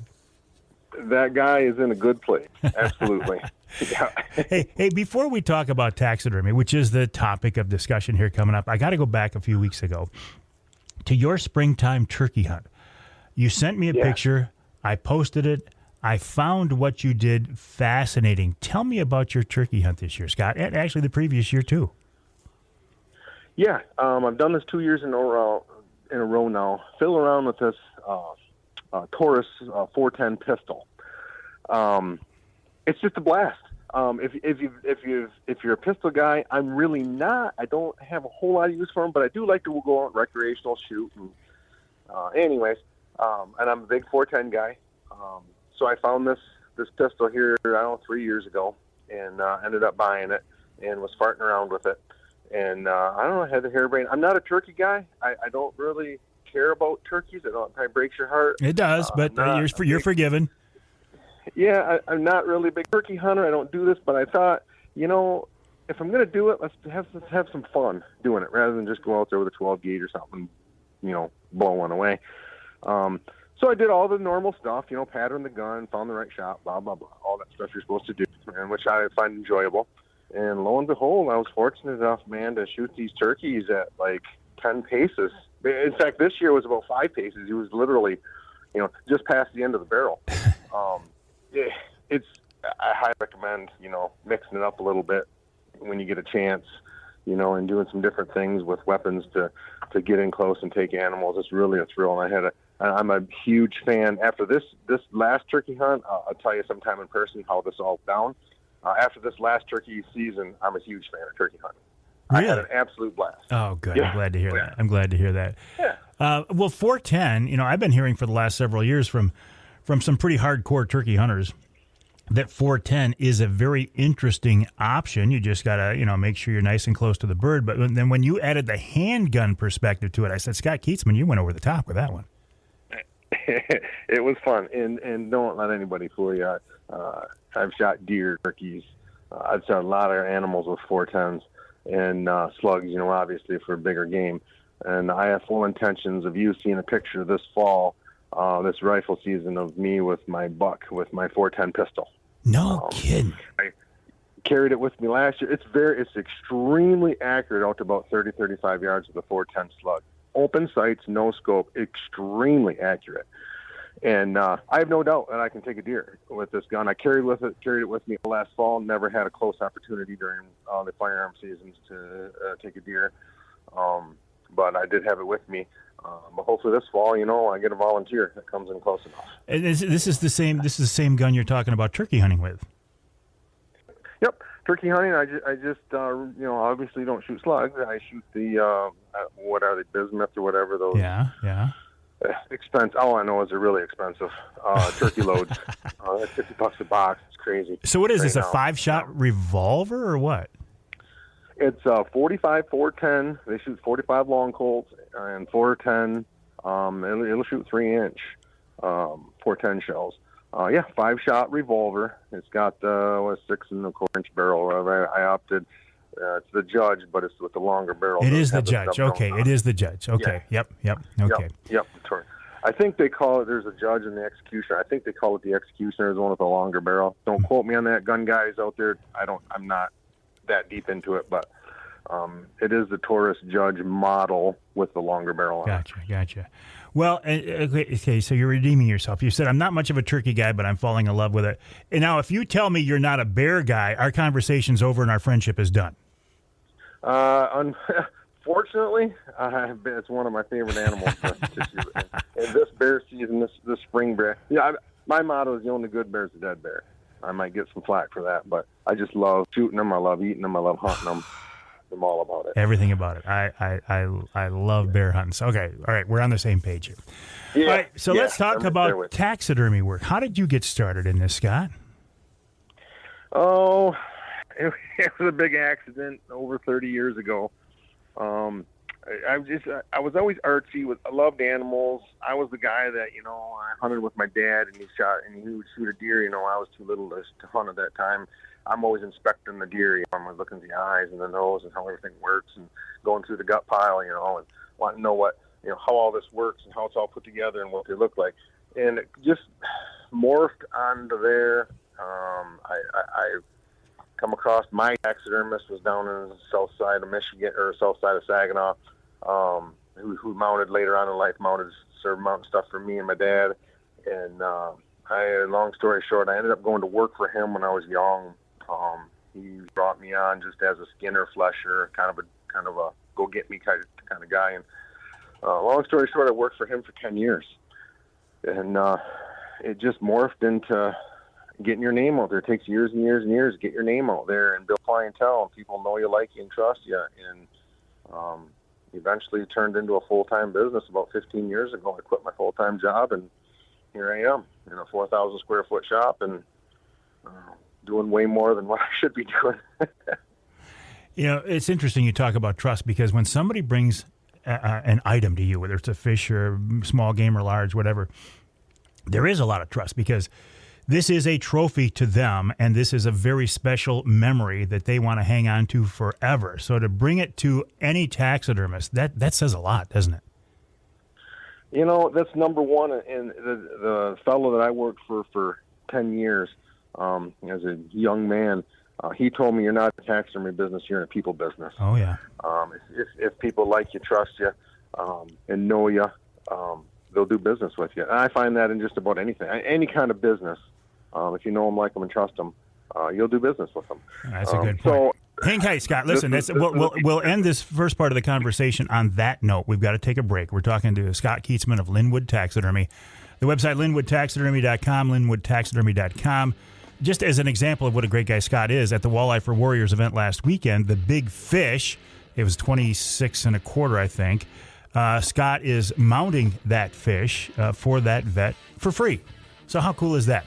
That guy is in a good place. Absolutely. Yeah. Hey, before we talk about taxidermy, which is the topic of discussion here coming up, I got to go back a few weeks ago to your springtime turkey hunt. You sent me a picture. I posted it. I found what you did fascinating. Tell me about your turkey hunt this year, Scott, and actually the previous year too. Yeah, I've done this 2 years in a row now. Fiddle around with this Taurus 410 pistol. It's just a blast. If you're a pistol guy, I'm really not. I don't have a whole lot of use for them, but I do like to go out recreational shoot. And, and I'm a big 410 guy. So I found this pistol here, 3 years ago, and ended up buying it and was farting around with it. And I don't know, I had the harebrained. I'm not a turkey guy. I don't really care about turkeys. It probably breaks your heart. It does, but you're forgiven. Yeah, I'm not really a big turkey hunter. I don't do this, but I thought, if I'm going to do it, let's have some fun doing it rather than just go out there with a 12 gauge or something, blow one away. So I did all the normal stuff, pattern the gun, found the right shot, blah, blah, blah, all that stuff you're supposed to do, and which I find enjoyable. And lo and behold, I was fortunate enough, man, to shoot these turkeys at like 10 paces. In fact, this year was about 5 paces. He was literally, just past the end of the barrel. I highly recommend, mixing it up a little bit when you get a chance, and doing some different things with weapons to get in close and take animals. It's really a thrill. And I'm a huge fan. After this last turkey hunt, I'll tell you sometime in person how this all down. After this last turkey season, I'm a huge fan of turkey hunting. Really? I had an absolute blast. Oh, good. Yeah. I'm glad to hear that. I'm glad to hear that. Yeah. Well, 410, I've been hearing for the last several years from some pretty hardcore turkey hunters that 410 is a very interesting option. You just got to, make sure you're nice and close to the bird. But then when you added the handgun perspective to it, I said, Scott Kietzman, you went over the top with that one. It was fun. And don't let anybody fool you. I've shot deer, turkeys. I've shot a lot of animals with 410s and slugs, obviously for bigger game. And I have full intentions of you seeing a picture this fall, this rifle season, of me with my buck, with my 410 pistol. No kidding. I carried it with me last year. It's extremely accurate out to about 30, 35 yards with a 410 slug. Open sights, no scope, extremely accurate. And I have no doubt that I can take a deer with this gun. I carried it with me last fall. Never had a close opportunity during the firearm seasons to take a deer, but I did have it with me. But hopefully this fall, I get a volunteer that comes in close enough. And this is the same gun you're talking about turkey hunting with. Yep, turkey hunting. I just obviously don't shoot slugs. I shoot the what are they, bismuth or whatever those. Yeah. Expense. All I know is they're really expensive. Turkey loads. That's $50 a box. It's crazy. So what is this? A 5-shot revolver or what? It's 45 410. They shoot 45 long colts and 410. It'll shoot 3-inch 410 shells. 5-shot revolver. It's got 6 1/4-inch barrel. I opted. It's the Judge, but it's with the longer barrel. It is the Judge. Okay, it is the Judge. Okay, yeah. Yep. Okay. Yep. I think they call it, there's a judge and the executioner. I think they call it the executioner, the one with the longer barrel. Don't quote me on that, gun guys out there. I'm not that deep into it, but it is the tourist judge model with the longer barrel on it. Gotcha. Well, okay, so you're redeeming yourself. You said, I'm not much of a turkey guy, but I'm falling in love with it. And now, if you tell me you're not a bear guy, our conversation's over and our friendship is done. Unfortunately, it's one of my favorite animals to shoot. And this bear season, this spring bear, my motto is the only good bear is a dead bear. I might get some flack for that, but I just love shooting them. I love eating them. I love hunting them. I'm all about it. Everything about it. I love bear hunting. So, okay, all right, we're on the same page here. Yeah, all right, so let's talk about taxidermy work. How did you get started in this, Scott? Oh, it was a big accident over 30 years ago. I was always artsy. I loved animals. I was the guy that, I hunted with my dad, and he would shoot a deer. I was too little to hunt at that time. I'm always inspecting the deer. I'm looking at the eyes and the nose and how everything works, and going through the gut pile, and wanting to know how all this works and how it's all put together and what they look like. And it just morphed onto there. I come across my taxidermist was down in the south side of Michigan, or south side of Saginaw, who mounted later on in life, started mounting stuff for me and my dad. And long story short, I ended up going to work for him when I was young. He brought me on just as a skinner, flesher, kind of a go get me kind of guy. And long story short, I worked for him for 10 years, and it just morphed into getting your name out there. It takes years and years and years to get your name out there and build clientele, and people know you, like you, and trust you. And eventually it turned into a full-time business about 15 years ago. I quit my full-time job, and here I am in a 4,000 square foot shop, and doing way more than what I should be doing. It's interesting you talk about trust, because when somebody brings an item to you, whether it's a fish or small game or large, whatever, there is a lot of trust, because this is a trophy to them, and this is a very special memory that they want to hang on to forever. So to bring it to any taxidermist, that says a lot, doesn't it? That's number one. And the fellow that I worked for 10 years, as a young man, he told me, you're not a taxidermy business, you're in a people business. Oh, yeah. If people like you, trust you, and know you, they'll do business with you. And I find that in just about anything, any kind of business. If you know them, like them, and trust them, you'll do business with them. That's a good point. Hey, Scott, listen, we'll end this first part of the conversation on that note. We've got to take a break. We're talking to Scott Kietzman of Linwood Taxidermy. The website, linwoodtaxidermy.com, linwoodtaxidermy.com. Just as an example of what a great guy Scott is, at the Walleye for Warriors event last weekend, the big fish, it was 26 and a quarter, I think. Scott is mounting that fish for that vet for free. So how cool is that?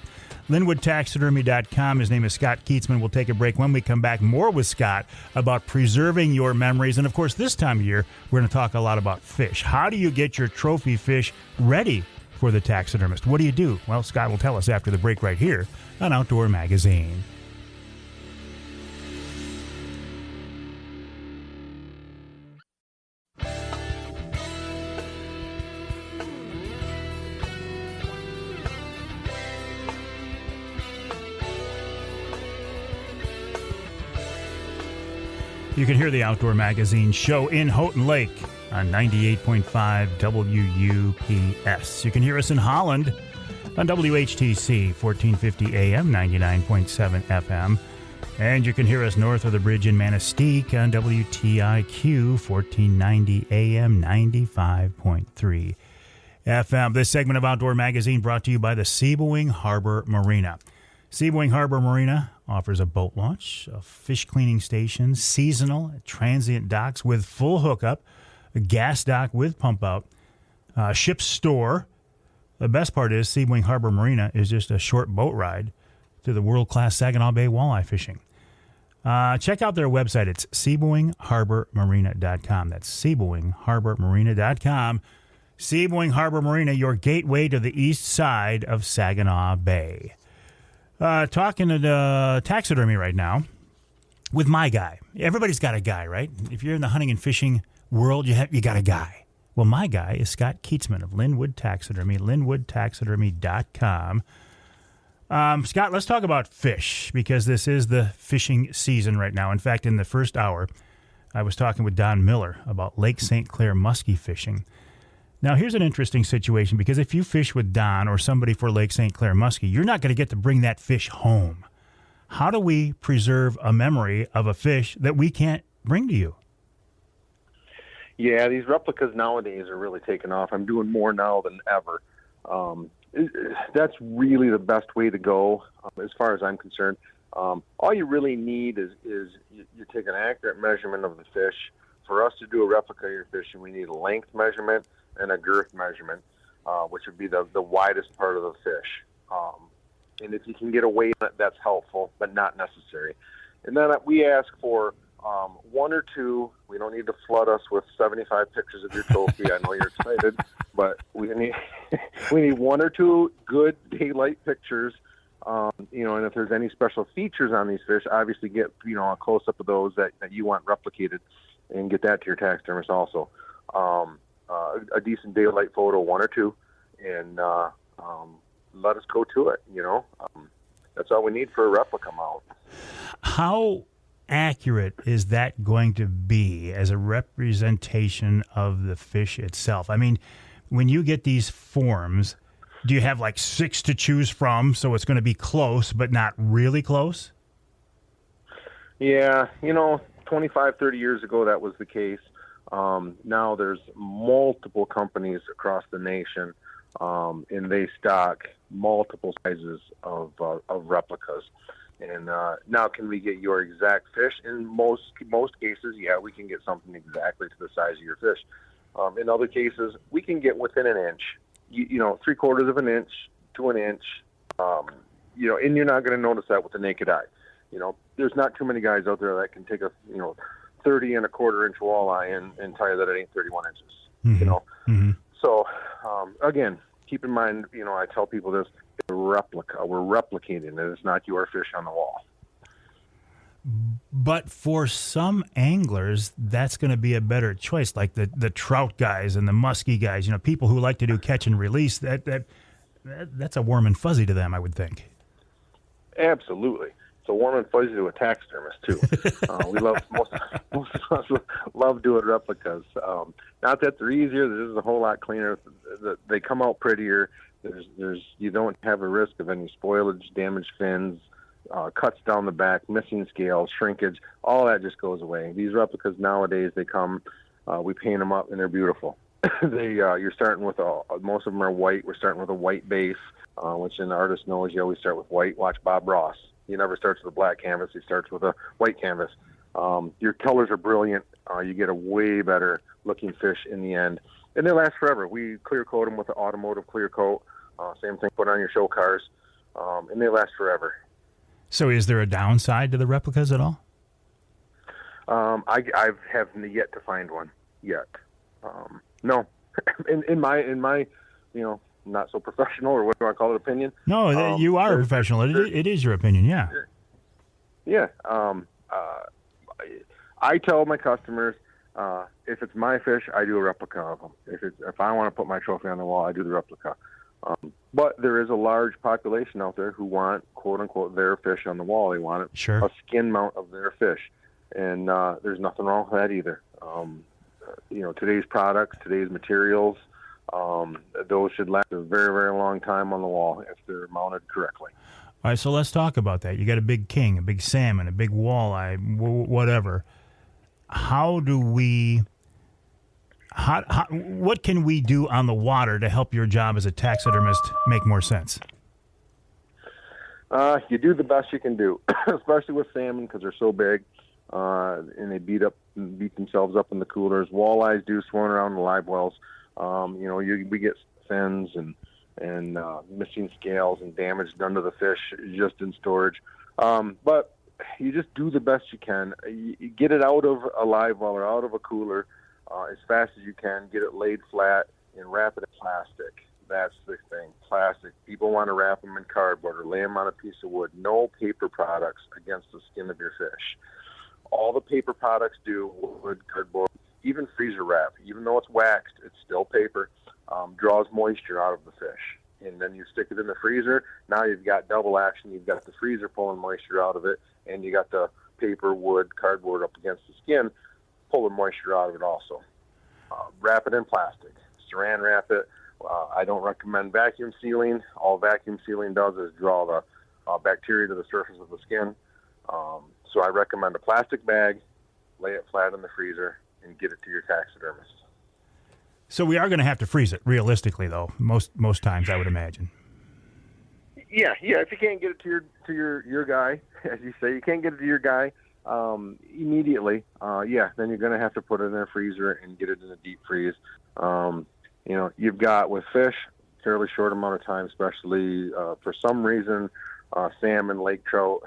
LinwoodTaxidermy.com. His name is Scott Kietzman. We'll take a break. When we come back, more with Scott about preserving your memories. And, of course, this time of year, we're going to talk a lot about fish. How do you get your trophy fish ready for the taxidermist? What do you do? Well, Scott will tell us after the break right here on Outdoor Magazine. You can hear the Outdoor Magazine show in Houghton Lake on 98.5 WUPS. You can hear us in Holland on WHTC 1450 AM, 99.7 FM. And you can hear us north of the bridge in Manistee on WTIQ 1490 AM, 95.3 FM. This segment of Outdoor Magazine brought to you by the Sebowing Harbor Marina. Sebowing Harbor Marina offers a boat launch, a fish cleaning station, seasonal, transient docks with full hookup, a gas dock with pump out, ship store. The best part is Sebowing Harbor Marina is just a short boat ride to the world-class Saginaw Bay walleye fishing. Check out their website. It's SebowingHarborMarina.com. That's SebowingHarborMarina.com. Sebowing Harbor Marina, your gateway to the east side of Saginaw Bay. Talking to taxidermy right now with my guy. Everybody's got a guy, right? If you're in the hunting and fishing world, you got a guy. Well, my guy is Scott Kietzman of Linwood Taxidermy, linwoodtaxidermy.com. Scott, let's talk about fish, because this is the fishing season right now. In fact, in the first hour, I was talking with Don Miller about Lake St. Clair musky fishing. Now, here's an interesting situation, because if you fish with Don or somebody for Lake St. Clair musky, you're not going to get to bring that fish home. How do we preserve a memory of a fish that we can't bring to you? Yeah, these replicas nowadays are really taking off. I'm doing more now than ever. That's really the best way to go, as far as I'm concerned. All you really need is you take an accurate measurement of the fish. For us to do a replica of your fish, we need a length measurement and a girth measurement, which would be the widest part of the fish. And if you can get away with it, that's helpful, but not necessary. And then we ask for one or two. We don't need to flood us with 75 pictures of your trophy. I know you're excited, but we need one or two good daylight pictures. And if there's any special features on these fish, obviously get a close up of those that you want replicated, and get that to your taxidermist also. A decent daylight photo, one or two, and let us go to it. That's all we need for a replica mount. How accurate is that going to be as a representation of the fish itself? I mean, when you get these forms, do you have like 6 to choose from, so it's going to be close but not really close? Yeah, 25, 30 years ago that was the case. Now there's multiple companies across the nation, and they stock multiple sizes of replicas. And now, can we get your exact fish? In most cases, yeah, we can get something exactly to the size of your fish. In other cases, we can get within an inch, 3/4 of an inch to an inch, and you're not going to notice that with the naked eye. There's not too many guys out there that can take a 30 1/4 inch walleye and tell you that it ain't 31 inches. Mm-hmm. So again, keep in mind, I tell people this: it's a replica. We're replicating it. It's not your fish on the wall. But for some anglers, that's going to be a better choice, like the trout guys and the musky guys. People who like to do catch and release. That's a warm and fuzzy to them, I would think. Absolutely. It's a warm and fuzzy to a taxidermist too. We love most of us love doing replicas. Not that they're easier; this is a whole lot cleaner. They come out prettier. You don't have a risk of any spoilage, damaged fins, cuts down the back, missing scales, shrinkage. All that just goes away. These replicas nowadays, they come. We paint them up and they're beautiful. You're starting with most of them are white. We're starting with a white base, which an artist knows. You always start with white. Watch Bob Ross. He never starts with a black canvas. He starts with a white canvas. Your colors are brilliant. You get a way better looking fish in the end. And they last forever. We clear coat them with an automotive clear coat. Same thing, put on your show cars. And they last forever. So is there a downside to the replicas at all? I have yet to find one yet. No. in my not so professional, or what do I call it, opinion? No, you are a professional. It is your opinion, yeah. Yeah. I tell my customers, if it's my fish, I do a replica of them. If I want to put my trophy on the wall, I do the replica. But there is a large population out there who want, quote unquote, their fish on the wall. They want it, sure, a skin mount of their fish, and there's nothing wrong with that either. Today's products, today's materials, those should last a very, very long time on the wall if they're mounted correctly. All right, so let's talk about that. You got a big king, a big salmon, a big walleye, whatever. What can we do on the water to help your job as a taxidermist make more sense? You do the best you can do, especially with salmon because they're so big, and they beat themselves up in the coolers. Walleyes do swarm around the live wells. We get fins and missing scales and damage done to the fish just in storage. But you just do the best you can. You get it out of a live well or out of a cooler as fast as you can. Get it laid flat and wrap it in plastic. That's the thing, plastic. People want to wrap them in cardboard or lay them on a piece of wood. No paper products against the skin of your fish. All the paper products do, wood, cardboard, even freezer wrap, even though it's waxed, it's still paper, draws moisture out of the fish. And then you stick it in the freezer. Now you've got double action. You've got the freezer pulling moisture out of it, and you got the paper, wood, cardboard up against the skin, pulling moisture out of it also. Wrap it in plastic. Saran wrap it. I don't recommend vacuum sealing. All vacuum sealing does is draw the bacteria to the surface of the skin. So I recommend a plastic bag, lay it flat in the freezer, and get it to your taxidermist. So we are going to have to freeze it, realistically, though. Most times, I would imagine. Yeah. If you can't get it to your guy, as you say, you can't get it to your guy immediately. Then you're going to have to put it in a freezer and get it in a deep freeze. You've got with fish, fairly short amount of time, especially for some reason, salmon, lake trout,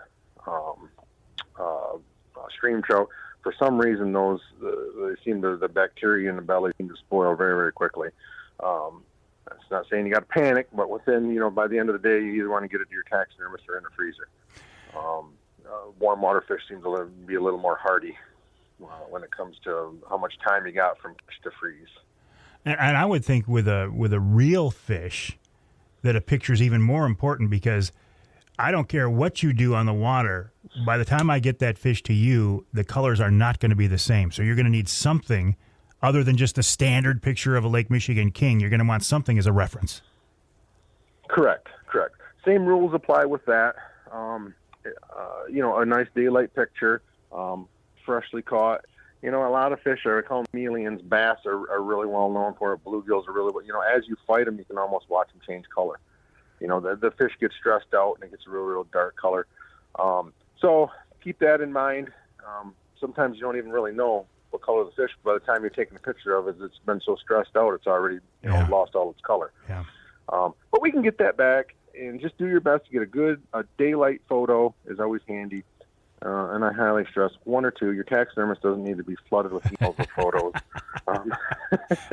stream trout. For some reason, those the bacteria in the belly seem to spoil very, very quickly. It's not saying you got to panic, but within, by the end of the day, you either want to get it to your taxidermist or in the freezer. Warm water fish seem to be a little more hardy when it comes to how much time you got from fish to freeze. And I would think with a real fish that a picture is even more important, because I don't care what you do on the water. By the time I get that fish to you, the colors are not going to be the same. So you're going to need something other than just a standard picture of a Lake Michigan king. You're going to want something as a reference. Correct. Same rules apply with that. A nice daylight picture, freshly caught. A lot of fish are called chameleons. Bass are really well known for it. Bluegills are really, as you fight them, you can almost watch them change color. The fish gets stressed out and it gets a real, real dark color. So keep that in mind. Sometimes you don't even really know what color the fish, by the time you're taking a picture of it, it's been so stressed out, it's already lost all its color. Yeah. But we can get that back, and just do your best to get a daylight photo is always handy. And I highly stress one or two. Your taxidermist doesn't need to be flooded with emails of photos.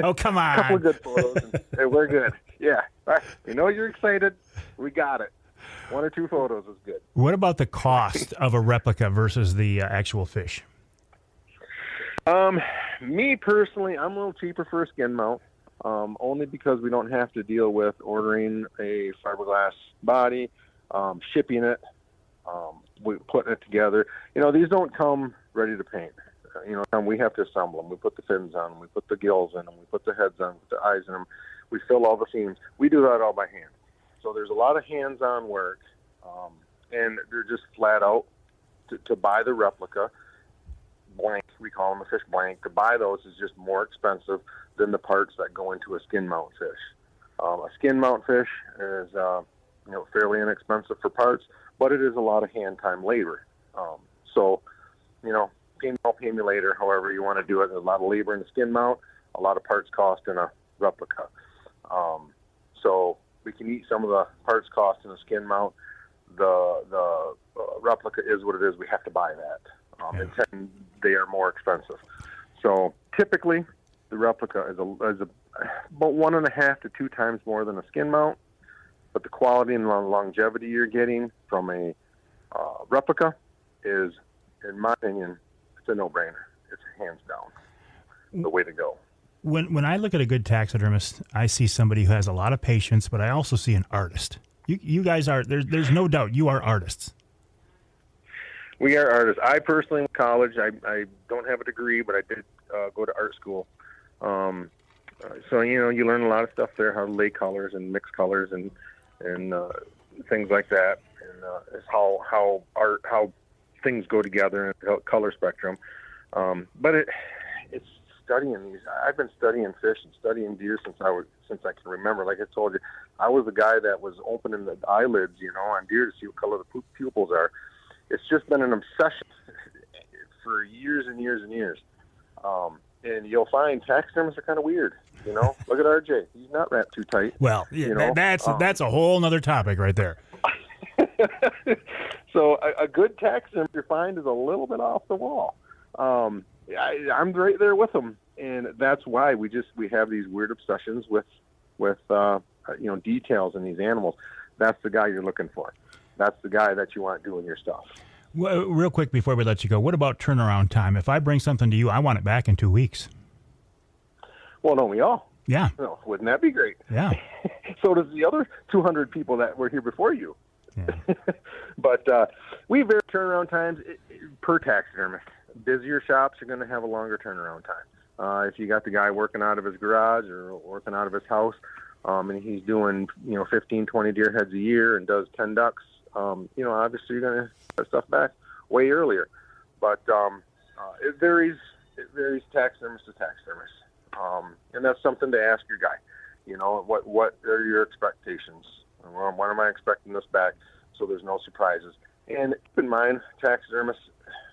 Oh, come on. A couple of good photos, and we're good. Yeah. All right. You're excited. We got it. One or two photos is good. What about the cost of a replica versus the actual fish? Me personally, I'm a little cheaper for a skin mount, only because we don't have to deal with ordering a fiberglass body, shipping it, we putting it together. These don't come ready to paint. We have to assemble them. We put the fins on them. We put the gills in them. We put the heads on them, put the eyes in them. We fill all the seams. We do that all by hand. So there's a lot of hands-on work, and they're just flat out to buy the replica blank. We call them a fish blank. To buy those is just more expensive than the parts that go into a skin mount fish. A skin mount fish is fairly inexpensive for parts, but it is a lot of hand time labor. Pay me later, however you want to do it. There's a lot of labor in the skin mount, a lot of parts cost in a replica. So we can eat some of the parts cost in a skin mount. The replica is what it is. We have to buy that. And they are more expensive. So typically, the replica is about 1.5 to 2 times more than a skin mount. But the quality and longevity you're getting from a replica is, in my opinion, it's a no-brainer. It's hands down the way to go. When I look at a good taxidermist, I see somebody who has a lot of patience, but I also see an artist. You guys are, there's no doubt, you are artists. We are artists. I personally went to college. I don't have a degree, but I did go to art school. So you learn a lot of stuff there, how to lay colors and mix colors and things like that, and how things go together and color spectrum. But it's studying these. I've been studying fish and studying deer since I can remember. Like I told you, I was the guy that was opening the eyelids, on deer to see what color the pupils are. It's just been an obsession for years and years and years. And you'll find taxidermists are kind of weird. Look at RJ. He's not wrapped too tight. Well, that's a whole other topic right there. So a good taxidermist you find is a little bit off the wall. I'm right there with them, and that's why we have these weird obsessions with details in these animals. That's the guy you're looking for. That's the guy that you want doing your stuff. Well, real quick before we let you go, what about turnaround time? If I bring something to you, I want it back in 2 weeks. Well, don't we all? Yeah. Well, wouldn't that be great? Yeah. So does the other 200 people that were here before you. Yeah. But we vary turnaround times per taxidermist. Busier shops are going to have a longer turnaround time. If you got the guy working out of his garage or working out of his house, and he's doing 15, 20 deer heads a year and does 10 ducks, obviously you're going to get stuff back way earlier. But it varies taxidermist to taxidermist, and that's something to ask your guy. What are your expectations? When am I expecting this back? So there's no surprises. And keep in mind, taxidermists,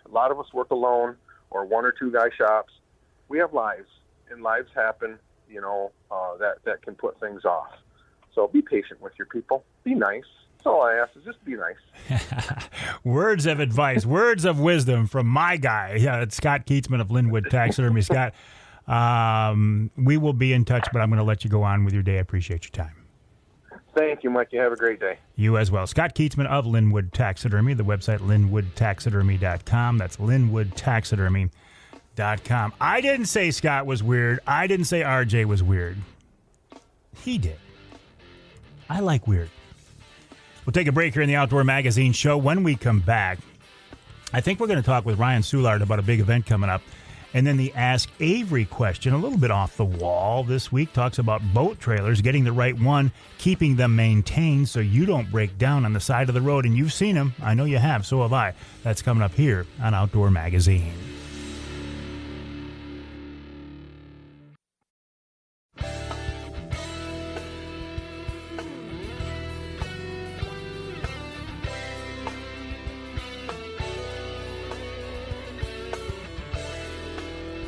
a lot of us work alone or one or two guy shops. We have lives, and lives happen, that can put things off. So be patient with your people. Be nice. That's all I ask is just be nice. Words of advice, words of wisdom from my guy. Yeah, it's Scott Kietzman of Linwood Taxidermy. Scott, we will be in touch, but I'm going to let you go on with your day. I appreciate your time. Thank you, Mike. You have a great day. You as well. Scott Kietzman of Linwood Taxidermy, the website linwoodtaxidermy.com. That's linwoodtaxidermy.com. I didn't say Scott was weird. I didn't say RJ was weird. He did. I like weird. We'll take a break here in the Outdoor Magazine show. When we come back, I think we're going to talk with Ryan Soulard about a big event coming up. And then the Ask Avery question, a little bit off the wall this week, talks about boat trailers, getting the right one, keeping them maintained so you don't break down on the side of the road. And you've seen them. I know you have. So have I. That's coming up here on Outdoor Magazine.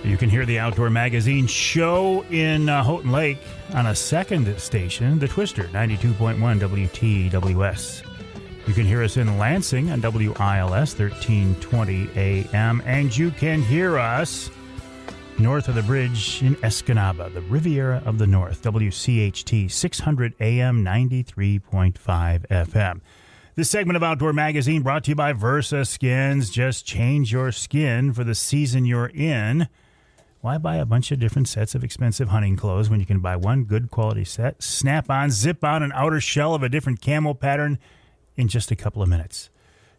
You can hear the Outdoor Magazine show in Houghton Lake on a second station, The Twister, 92.1 WTWS. You can hear us in Lansing on WILS, 1320 AM. And you can hear us north of the bridge in Escanaba, the Riviera of the North, WCHT, 600 AM, 93.5 FM. This segment of Outdoor Magazine brought to you by Versa Skins. Just change your skin for the season you're in. Why buy a bunch of different sets of expensive hunting clothes when you can buy one good quality set, snap on, zip on an outer shell of a different camo pattern in just a couple of minutes?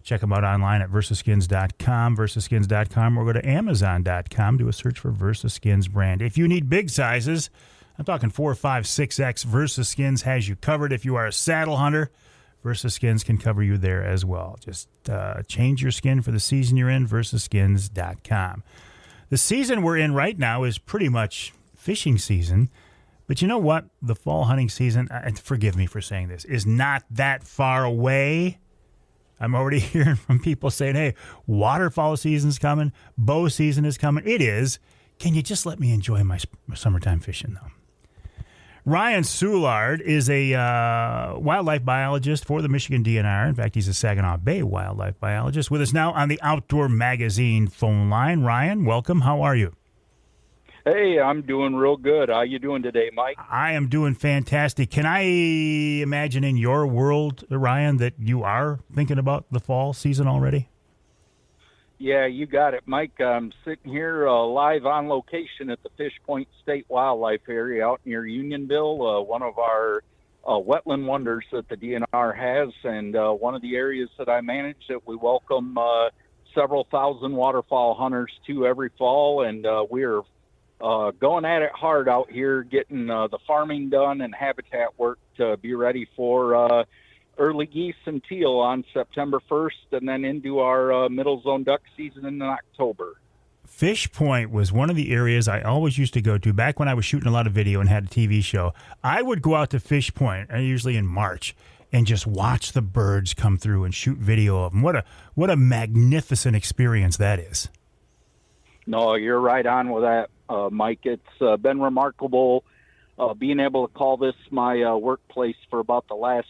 Check them out online at versaskins.com, versaskins.com, or go to amazon.com, do a search for Versa Skins brand. If you need big sizes, I'm talking 4, 5, 6X, Versa Skins has you covered. If you are a saddle hunter, Versa Skins can cover you there as well. Just change your skin for the season you're in, versaskins.com. The season we're in right now is pretty much fishing season. But you know what? The fall hunting season, forgive me for saying this, is not that far away. I'm already hearing from people saying, hey, waterfowl season's coming, bow season is coming. It is. Can you just let me enjoy my summertime fishing, though? Ryan Soulard is a wildlife biologist for the Michigan DNR. In fact, he's a Saginaw Bay wildlife biologist with us now on the Outdoor Magazine phone line. Ryan, welcome. How are you? Hey, I'm doing real good. How you doing today, Mike? I am doing fantastic. Can I imagine in your world, Ryan, that you are thinking about the fall season already? Yeah, you got it, Mike. I'm sitting here live on location at the Fish Point State Wildlife Area out near Unionville, one of our wetland wonders that the DNR has, and one of the areas that I manage that we welcome several thousand waterfowl hunters to every fall, and we're going at it hard out here, getting the farming done and habitat work to be ready for early geese and teal on September 1st, and then into our middle zone duck season in October. Fish Point was one of the areas I always used to go to back when I was shooting a lot of video and had a TV show. I would go out to Fish Point, usually in March, and just watch the birds come through and shoot video of them. What a magnificent experience that is. No, you're right on with that, Mike. It's been remarkable being able to call this my workplace for about the last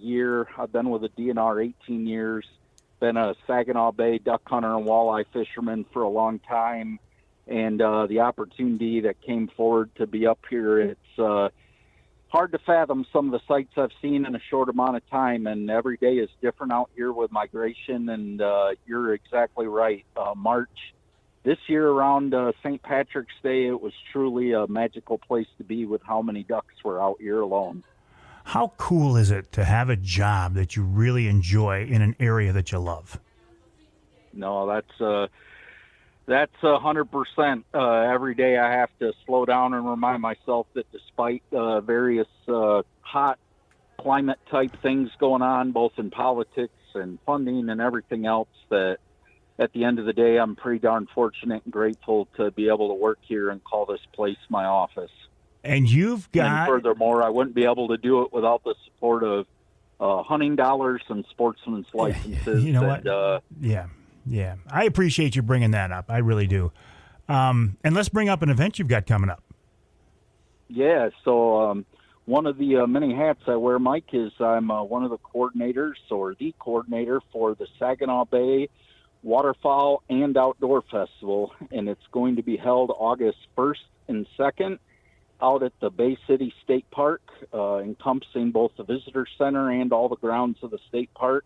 year. I've been with the DNR 18 years, been a Saginaw Bay duck hunter and walleye fisherman for a long time, and the opportunity that came forward to be up here, it's hard to fathom some of the sights I've seen in a short amount of time, and every day is different out here with migration, and you're exactly right. March this year around St. Patrick's Day, it was truly a magical place to be with how many ducks were out here alone. How cool is it to have a job that you really enjoy in an area that you love? No, that's 100%. Every day I have to slow down and remind myself that despite various hot climate type things going on, both in politics and funding and everything else, that at the end of the day, I'm pretty darn fortunate and grateful to be able to work here and call this place my office. And you've got... And furthermore, I wouldn't be able to do it without the support of hunting dollars and sportsman's licenses. You know what? Yeah. I appreciate you bringing that up. I really do. And let's bring up an event you've got coming up. Yeah, so one of the many hats I wear, Mike, is I'm one of the coordinators or the coordinator for the Saginaw Bay Waterfowl and Outdoor Festival, and it's going to be held August 1st and 2nd out at the Bay City State Park, encompassing both the visitor center and all the grounds of the state park.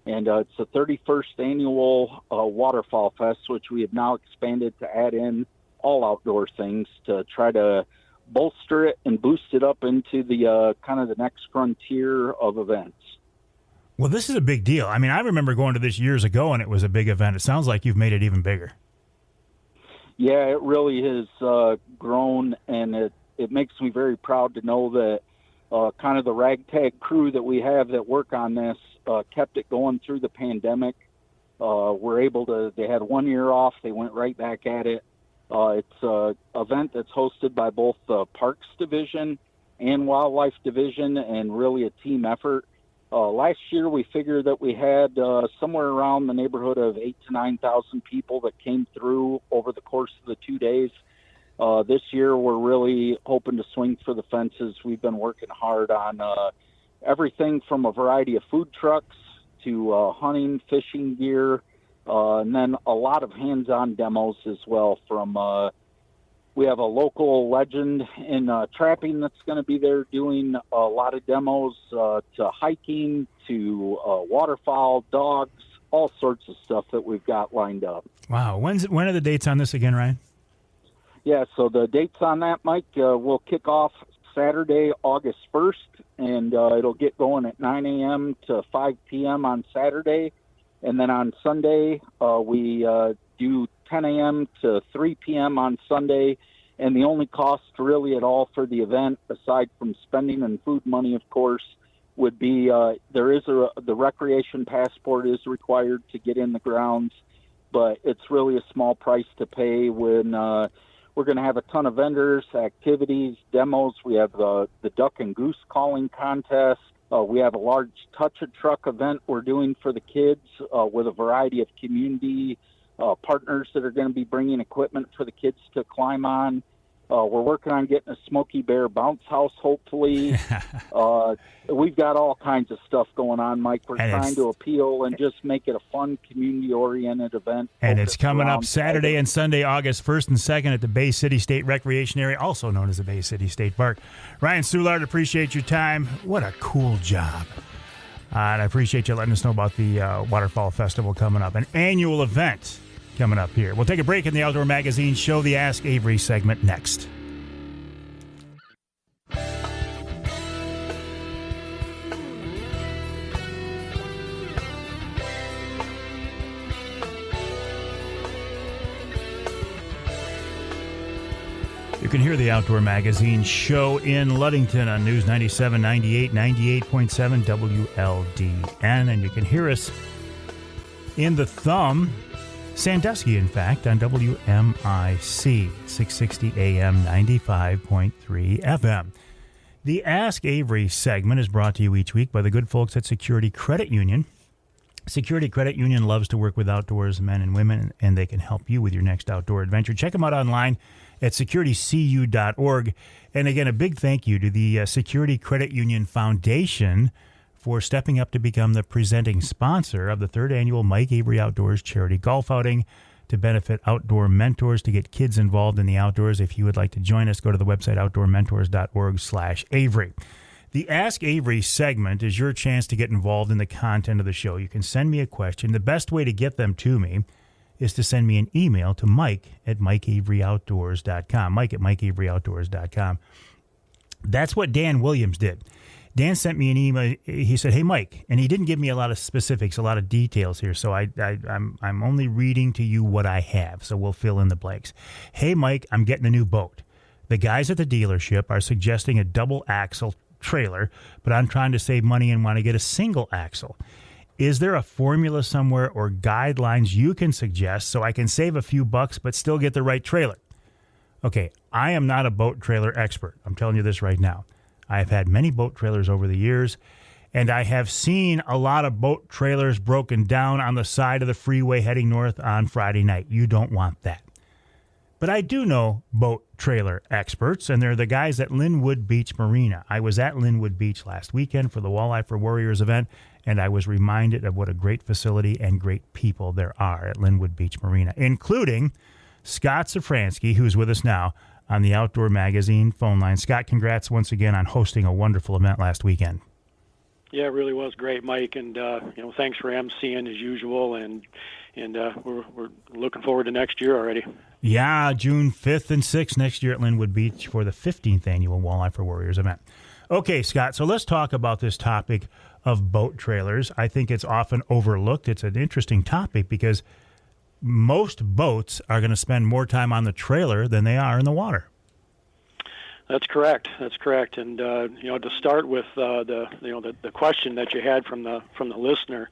And it's the 31st annual Waterfowl Fest, which we have now expanded to add in all outdoor things to try to bolster it and boost it up into the kind of the next frontier of events. Well, this is a big deal. I mean, I remember going to this years ago, and it was a big event. It sounds like you've made it even bigger. Yeah, it really has grown, and it makes me very proud to know that kind of the ragtag crew that we have that work on this kept it going through the pandemic. We're able to, they had 1 year off. They went right back at it. It's an event that's hosted by both the Parks Division and Wildlife Division, and really a team effort. Last year, we figured that we had somewhere around the neighborhood of 8,000 to 9,000 people that came through over the course of the 2 days. This year, we're really hoping to swing for the fences. We've been working hard on everything from a variety of food trucks to hunting, fishing gear, and then a lot of hands-on demos as well. From we have a local legend in trapping that's going to be there doing a lot of demos to hiking, to waterfowl, dogs, all sorts of stuff that we've got lined up. Wow. When are the dates on this again, Ryan? Yeah, so the dates on that, Mike, will kick off Saturday, August 1st, and it'll get going at 9 a.m. to 5 p.m. on Saturday. And then on Sunday, we do 10 a.m. to 3 p.m. on Sunday. And the only cost really at all for the event, aside from spending and food money, of course, would be the recreation passport is required to get in the grounds, but it's really a small price to pay when we're going to have a ton of vendors, activities, demos. We have the duck and goose calling contest. We have a large touch-a-truck event we're doing for the kids with a variety of community partners that are going to be bringing equipment for the kids to climb on. We're working on getting a Smoky Bear bounce house, hopefully. We've got all kinds of stuff going on, Mike. We're trying to appeal and just make it a fun, community-oriented event. And it's coming up Saturday and Sunday, August 1st and 2nd at the Bay City State Recreation Area, also known as the Bay City State Park. Ryan Soulard, appreciate your time. What a cool job. And I appreciate you letting us know about the Waterfowl Festival coming up, an annual event coming up here. We'll take a break in the Outdoor Magazine show, the Ask Avery segment next. You can hear the Outdoor Magazine show in Ludington on News 97, 98, 98.7 WLDN, and you can hear us in the Thumb, Sandusky, in fact, on WMIC, 660 AM, 95.3 FM. The Ask Avery segment is brought to you each week by the good folks at Security Credit Union. Security Credit Union loves to work with outdoors men and women, and they can help you with your next outdoor adventure. Check them out online at securitycu.org. And again, a big thank you to the Security Credit Union Foundation for stepping up to become the presenting sponsor of the third annual Mike Avery Outdoors Charity Golf Outing to benefit outdoor mentors, to get kids involved in the outdoors. If you would like to join us, go to the website outdoormentors.org/Avery. The Ask Avery segment is your chance to get involved in the content of the show. You can send me a question. The best way to get them to me is to send me an email to mike@mikeaveryoutdoors.com, mike@mikeaveryoutdoors.com. That's what Dan Williams did. Dan sent me an email. He said, "Hey, Mike," and he didn't give me a lot of specifics, a lot of details here, so I'm only reading to you what I have, so we'll fill in the blanks. "Hey, Mike, I'm getting a new boat. The guys at the dealership are suggesting a double axle trailer, but I'm trying to save money and want to get a single axle. Is there a formula somewhere or guidelines you can suggest so I can save a few bucks but still get the right trailer?" Okay, I am not a boat trailer expert. I'm telling you this right now. I have had many boat trailers over the years, and I have seen a lot of boat trailers broken down on the side of the freeway heading north on Friday night. You don't want that. But I do know boat trailer experts, and they're the guys at Linwood Beach Marina. I was at Linwood Beach last weekend for the Walleye for Warriors event, and I was reminded of what a great facility and great people there are at Linwood Beach Marina, including Scott Szfranski, who's with us now on the Outdoor Magazine phone line. Scott, congrats once again on hosting a wonderful event last weekend. Yeah, it really was great, Mike, and thanks for emceeing as usual, and we're looking forward to next year already. Yeah, June 5th and 6th next year at Linwood Beach for the 15th annual Walleye for Warriors event. Okay, Scott, so let's talk about this topic of boat trailers. I think it's often overlooked. It's an interesting topic because most boats are going to spend more time on the trailer than they are in the water. That's correct. And to start with the question that you had from the listener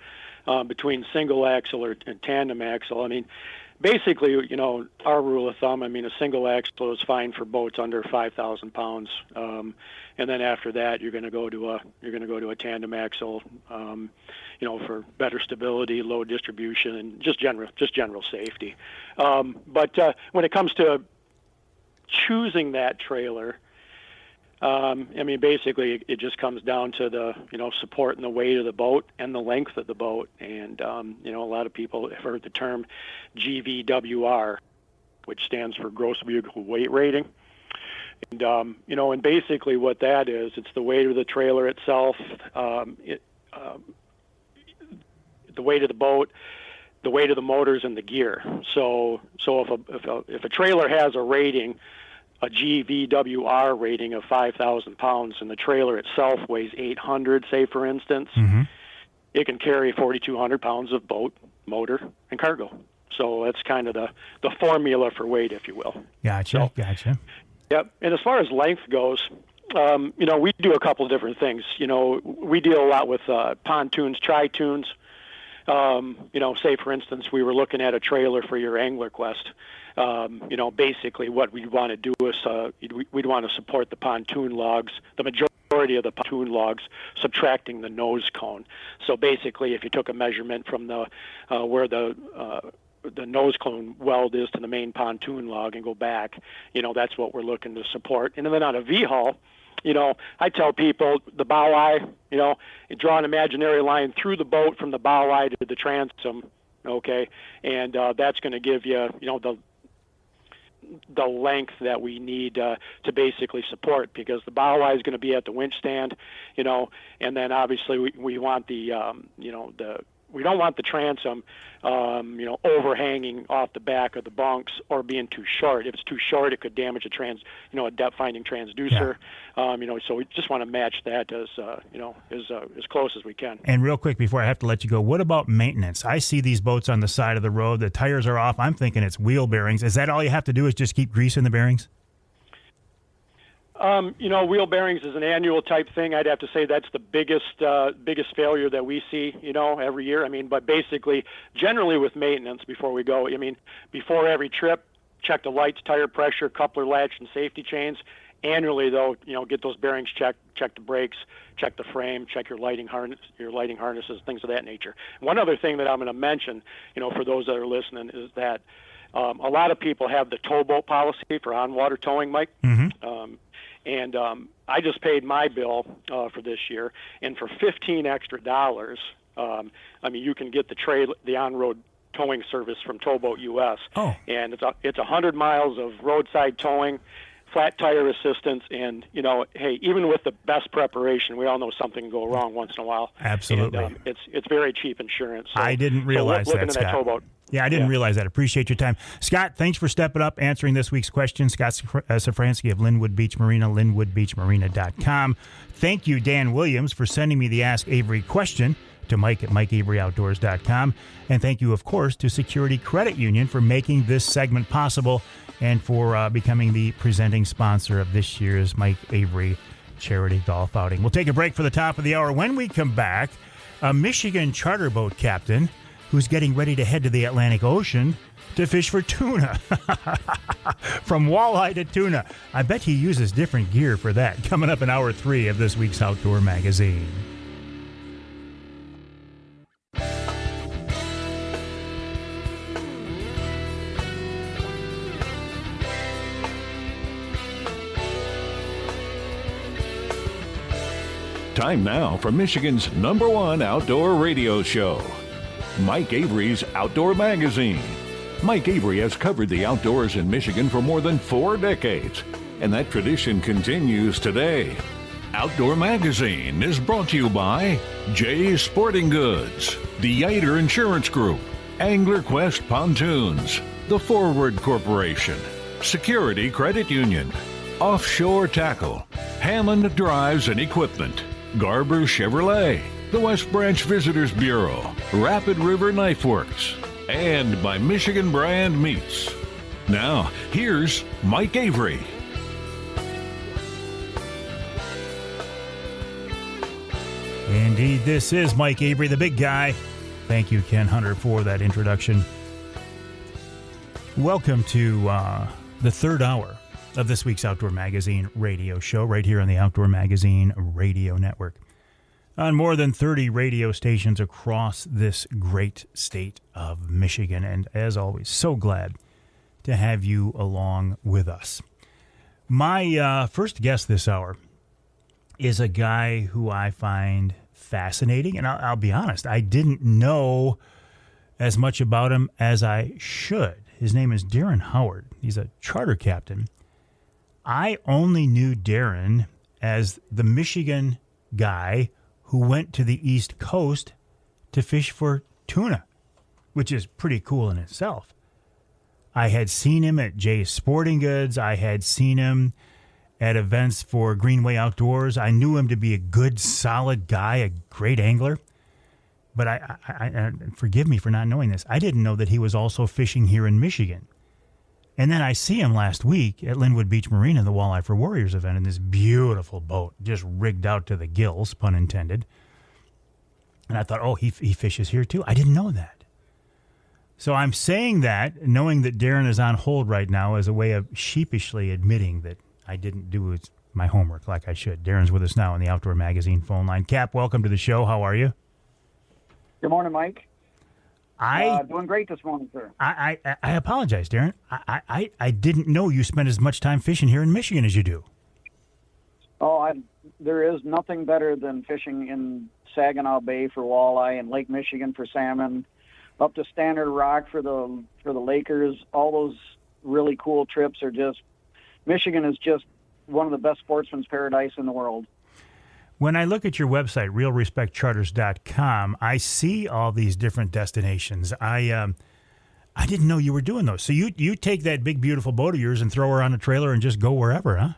between single axle and tandem axle. I mean, basically, our rule of thumb. I mean, a single axle is fine for boats under 5,000 pounds, and then after that, you're going to go to a tandem axle. For better stability, low distribution, and just general safety. But when it comes to choosing that trailer, basically it just comes down to the support and the weight of the boat and the length of the boat. And a lot of people have heard the term GVWR, which stands for gross vehicle weight rating. And and basically what that is, it's the weight of the trailer itself, the weight of the boat, the weight of the motors, and the gear. So if a trailer has a rating, a GVWR rating of 5,000 pounds, and the trailer itself weighs 800, say for instance, it can carry 4,200 pounds of boat, motor, and cargo. So that's kind of the formula for weight, if you will. Gotcha. Yep. And as far as length goes, we do a couple of different things. We deal a lot with pontoons, tri-tunes. Say for instance, we were looking at a trailer for your Angler Quest. Basically what we'd want to do is we'd want to support the pontoon logs, the majority of the pontoon logs, subtracting the nose cone. So basically, if you took a measurement from the where the nose cone weld is to the main pontoon log and go back, that's what we're looking to support. And then on a V-hull, I tell people the bow eye, you draw an imaginary line through the boat from the bow eye to the transom, okay, and that's going to give you, the length that we need to basically support, because the bow eye is going to be at the winch stand, and then obviously we want the, we don't want the transom, overhanging off the back of the bunks or being too short. If it's too short, it could damage a depth-finding transducer. Yeah. So we just want to match that as close as we can. And real quick before I have to let you go, what about maintenance? I see these boats on the side of the road. The tires are off. I'm thinking it's wheel bearings. Is that all you have to do is just keep greasing the bearings? Wheel bearings is an annual type thing. I'd have to say that's the biggest failure that we see, every year. But basically, generally with maintenance, before we go, before every trip, check the lights, tire pressure, coupler latch, and safety chains. Annually, though, get those bearings checked, check the brakes, check the frame, check your lighting harnesses, things of that nature. One other thing that I'm going to mention, for those that are listening, is that a lot of people have the towboat policy for on-water towing, Mike. And I just paid my bill for this year, and for $15 extra, you can get the on-road towing service from Towboat US. Oh. And it's 100 miles of roadside towing. flat tire assistance, and hey, even with the best preparation, we all know something can go wrong once in a while. Absolutely. And, it's very cheap insurance. So, I didn't realize that, Scott. towboat. Yeah, I didn't realize that. Appreciate your time. Scott, thanks for stepping up, answering this week's question. Scott Szfranski of Linwood Beach Marina, linwoodbeachmarina.com. Thank you, Dan Williams, for sending me the Ask Avery question to Mike at MikeAveryOutdoors.com. And thank you, of course, to Security Credit Union for making this segment possible and for becoming the presenting sponsor of this year's Mike Avery Charity Golf Outing. We'll take a break for the top of the hour. When we come back, a Michigan charter boat captain who's getting ready to head to the Atlantic Ocean to fish for tuna. From walleye to tuna. I bet he uses different gear for that. Coming up in hour 3 of this week's Outdoor Magazine. Time now for Michigan's #1 outdoor radio show, Mike Avery's Outdoor Magazine. Mike Avery has covered the outdoors in Michigan for more than 4 decades, and that tradition continues today. Outdoor Magazine is brought to you by Jay's Sporting Goods, the Yater Insurance Group, Angler Quest Pontoons, The Forward Corporation, Security Credit Union, Offshore Tackle, Hammond Drives and Equipment, Garber Chevrolet, the West Branch Visitors Bureau, Rapid River Knife Works, and by Michigan Brand Meats. Now, here's Mike Avery. Indeed, this is Mike Avery, the big guy. Thank you, Ken Hunter, for that introduction. Welcome to the third hour of this week's Outdoor Magazine radio show right here on the Outdoor Magazine Radio Network. On more than 30 radio stations across this great state of Michigan. And as always, so glad to have you along with us. My first guest this hour is a guy who I find fascinating. And I'll be honest, I didn't know as much about him as I should. His name is Darrin Howard. He's a charter captain. I only knew Darrin as the Michigan guy who went to the East Coast to fish for tuna, which is pretty cool in itself. I had seen him at Jay's Sporting Goods. I had seen him at events for Greenway Outdoors. I knew him to be a good, solid guy, a great angler. But I forgive me for not knowing this. I didn't know that he was also fishing here in Michigan. And then I see him last week at Linwood Beach Marina, the Walleye for Warriors event, in this beautiful boat, just rigged out to the gills, pun intended. And I thought, oh, he fishes here too. I didn't know that. So I'm saying that, knowing that Darrin is on hold right now, as a way of sheepishly admitting that I didn't do my homework like I should. Darrin's with us now on the Outdoor Magazine phone line. Cap, welcome to the show. How are you? Good morning, Mike. Doing great this morning, sir. I apologize, Darrin. I didn't know you spent as much time fishing here in Michigan as you do. Oh, there is nothing better than fishing in Saginaw Bay for walleye and Lake Michigan for salmon, up to Standard Rock for the Lakers. All those really cool trips are just, Michigan is just one of the best sportsman's paradise in the world. When I look at your website, realrespectcharters.com, I see all these different destinations. I didn't know you were doing those. So you take that big, beautiful boat of yours and throw her on a trailer and just go wherever, huh?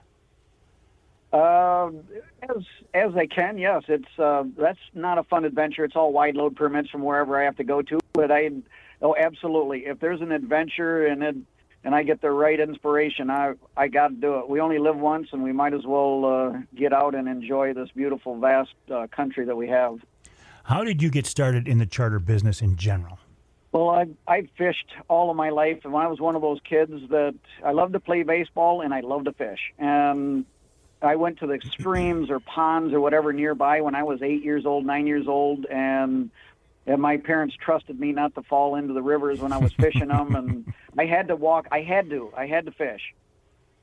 As I can, yes. It's that's not a fun adventure. It's all wide load permits from wherever I have to go to. But absolutely. If there's an adventure and I get the right inspiration, I got to do it. We only live once, and we might as well get out and enjoy this beautiful, vast country that we have. How did you get started in the charter business in general? Well, I fished all of my life, and I was one of those kids that I loved to play baseball and I loved to fish. And I went to the streams or ponds or whatever nearby when I was 8 years old, 9 years old, and my parents trusted me not to fall into the rivers when I was fishing them, and I had to walk. I had to fish.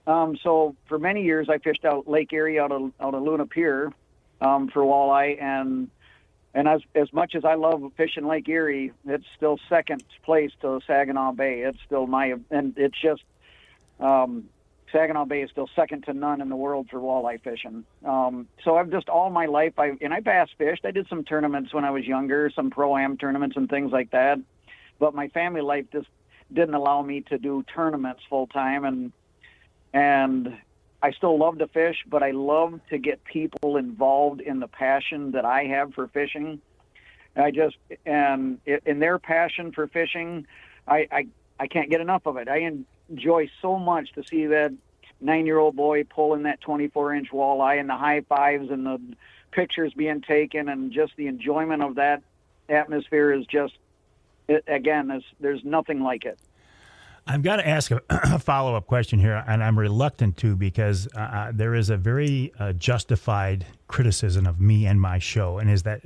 So for many years, I fished out Lake Erie, out of Luna Pier, for walleye, and as much as I love fishing Lake Erie, it's still second place to Saginaw Bay. It's still and it's just, Saginaw Bay is still second to none in the world for walleye fishing. So I've just all my life, I bass fished. I did some tournaments when I was younger, some pro-am tournaments and things like that. But my family life just didn't allow me to do tournaments full time. And I still love to fish, but I love to get people involved in the passion that I have for fishing. In their passion for fishing, I can't get enough of it. I enjoy so much to see that 9-year-old boy pulling that 24-inch walleye and the high fives and the pictures being taken, and just the enjoyment of that atmosphere is just, there's nothing like it. I've got to ask a follow-up question here, and I'm reluctant to, because there is a very justified criticism of me and my show, and is that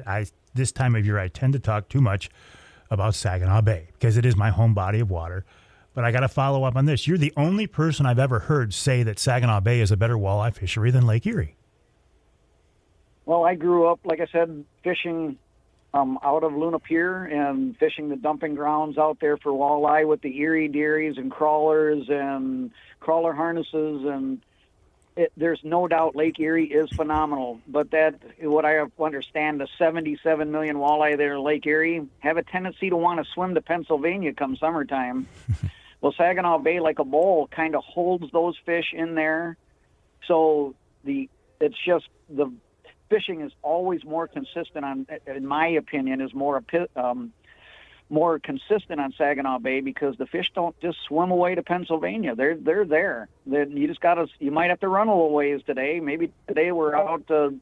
this time of year I tend to talk too much about Saginaw Bay because it is my home body of water. But I got to follow up on this. You're the only person I've ever heard say that Saginaw Bay is a better walleye fishery than Lake Erie. Well, I grew up, like I said, fishing out of Luna Pier and fishing the dumping grounds out there for walleye with the Erie dearies and crawlers and crawler harnesses. And there's no doubt Lake Erie is phenomenal. But what I understand, the 77 million walleye there in Lake Erie have a tendency to want to swim to Pennsylvania come summertime. Well, Saginaw Bay, like a bowl, kind of holds those fish in there. So it's just the fishing is always more consistent in my opinion, is more consistent on Saginaw Bay because the fish don't just swim away to Pennsylvania. They're there. You might have to run a little ways today. Maybe today we're out to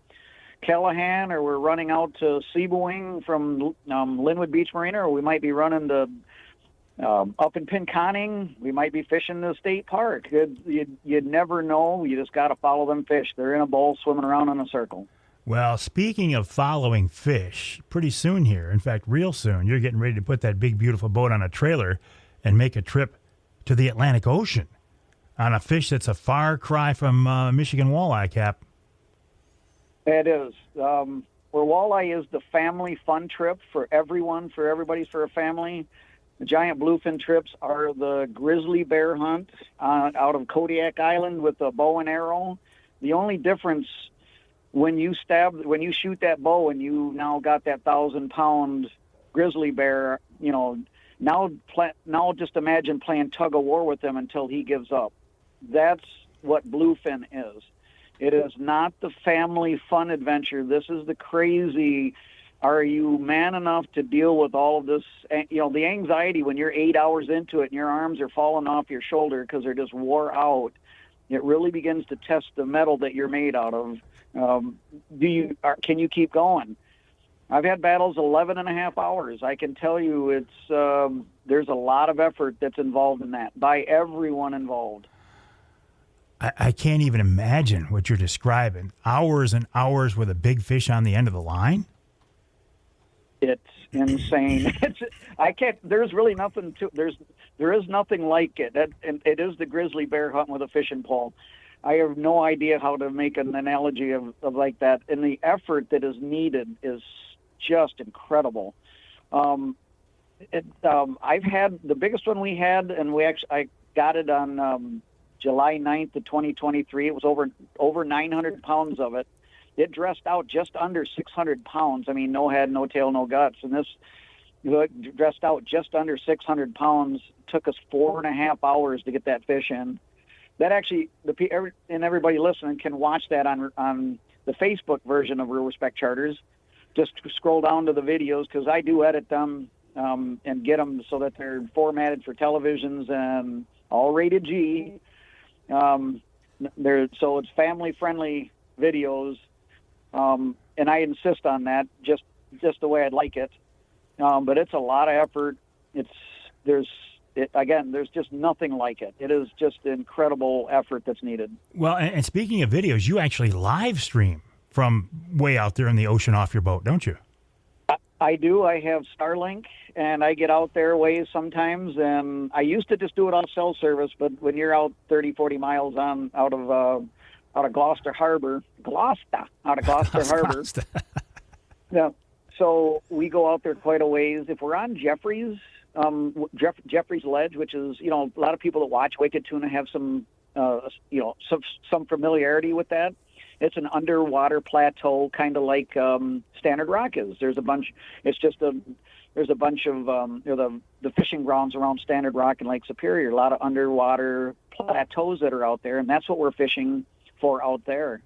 Callahan, or we're running out to Seaboing from Linwood Beach Marina, or we might be running to up in Pinconning. We might be fishing the state park. You'd never know. You just got to follow them fish. They're in a bowl swimming around in a circle. Well, speaking of following fish, pretty soon here, in fact, real soon, you're getting ready to put that big, beautiful boat on a trailer and make a trip to the Atlantic Ocean on a fish that's a far cry from Michigan walleye, Cap. It is. Where walleye is the family fun trip for everyone, for a family. The giant bluefin trips are the grizzly bear hunt out of Kodiak Island with a bow and arrow. The only difference when you shoot that bow and you now got that 1,000-pound grizzly bear, now just imagine playing tug of war with him until he gives up. That's what bluefin is. It is not the family fun adventure. This is the crazy. Are you man enough to deal with all of this? The anxiety when you're 8 hours into it and your arms are falling off your shoulder because they're just wore out. It really begins to test the metal that you're made out of. Can you keep going? I've had battles 11 and a half hours. I can tell you there's a lot of effort that's involved in that by everyone involved. I can't even imagine what you're describing. Hours and hours with a big fish on the end of the line? It's insane. There's really nothing there is nothing like it. And it is the grizzly bear hunt with a fishing pole. I have no idea how to make an analogy of like that. And the effort that is needed is just incredible. I've had the biggest one we had, and I got it on July 9th of 2023. It was over 900 pounds of it. It dressed out just under 600 pounds. I mean, no head, no tail, no guts. And this dressed out just under 600 pounds. Took us 4.5 hours to get that fish in. That actually, everybody listening can watch that on the Facebook version of Real Respect Charters. Just scroll down to the videos because I do edit them and get them so that they're formatted for televisions and all rated G. So it's family-friendly videos, and I insist on that just the way I'd like it. But it's a lot of effort. There's just nothing like it. It is just incredible effort that's needed. Well, and speaking of videos, you actually live stream from way out there in the ocean off your boat, don't you? I do. I have Starlink, and I get out there ways sometimes, and I used to just do it on cell service, but when you're out 30, 40 miles out of Gloucester Harbor, Harbor. Yeah. So we go out there quite a ways. If we're on Jeffrey's Ledge, which is, a lot of people that watch Wicked Tuna have some some familiarity with that. It's an underwater plateau, kind of like Standard Rock is. There's a bunch. It's just there's a bunch of the fishing grounds around Standard Rock and Lake Superior. A lot of underwater plateaus that are out there, and that's what we're fishing for out there.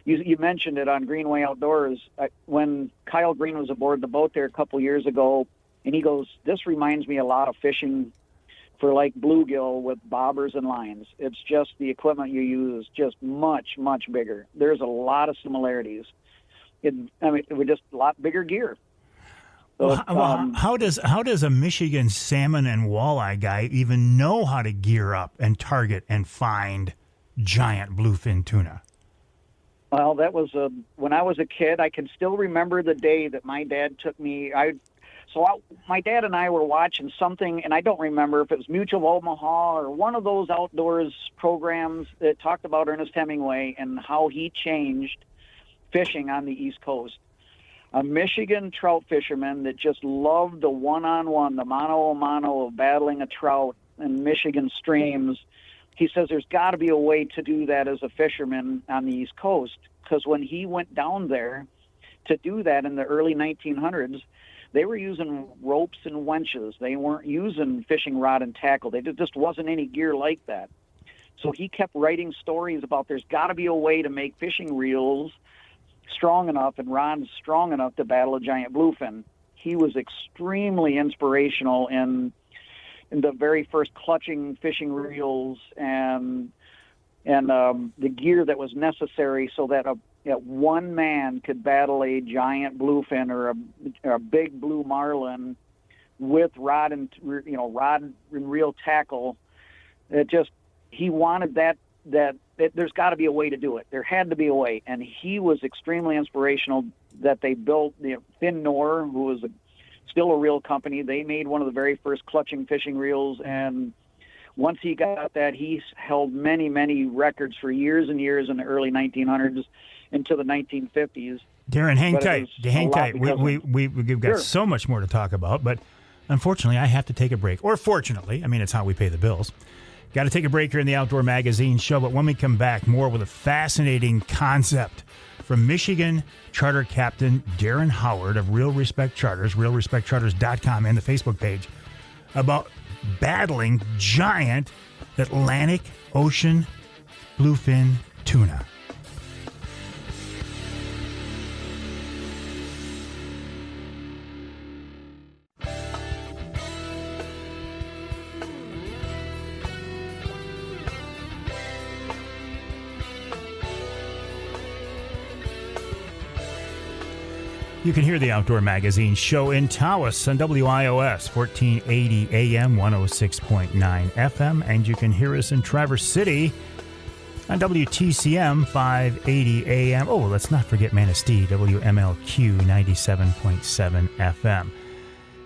You mentioned it on Greenway Outdoors when Kyle Green was aboard the boat there a couple years ago, and he goes, "This reminds me a lot of fishing for like bluegill with bobbers and lines. It's just the equipment you use is just much, much bigger. There's a lot of similarities. We're just a lot bigger gear." So, how does a Michigan salmon and walleye guy even know how to gear up and target and find giant bluefin tuna? Well, that was when I was a kid. I can still remember the day that my dad took me. My dad and I were watching something, and I don't remember if it was Mutual of Omaha or one of those outdoors programs that talked about Ernest Hemingway and how he changed fishing on the East Coast. A Michigan trout fisherman that just loved the one-on-one, the mano-a-mano of battling a trout in Michigan streams. He says there's got to be a way to do that as a fisherman on the East Coast, because when he went down there to do that in the early 1900s, they were using ropes and winches. They weren't using fishing rod and tackle. There just wasn't any gear like that. So he kept writing stories about there's got to be a way to make fishing reels strong enough and rods strong enough to battle a giant bluefin. He was extremely inspirational in the very first clutching fishing reels and the gear that was necessary so that one man could battle a giant bluefin or a big blue marlin with rod and reel tackle. He wanted that there's got to be a way to do it. There had to be a way, and he was extremely inspirational. That they built Finn Knorr, who was still a reel company. They made one of the very first clutching fishing reels, and once he got that, he held many, many records for years and years in the early 1900s into the 1950s. Darrin, hang tight. We've got so much more to talk about, but unfortunately, I have to take a break. Or fortunately, it's how we pay the bills. Got to take a break here in the Outdoor Magazine show, but when we come back, more with a fascinating concept from Michigan Charter Captain Darrin Howard of Real Respect Charters, realrespectcharters.com, and the Facebook page, about battling giant Atlantic Ocean bluefin tuna. You can hear the Outdoor Magazine show in Tawas on WIOS 1480 AM, 106.9 FM, and you can hear us in Traverse City on WTCM 580 AM. Oh, let's not forget Manistee, WMLQ 97.7 FM.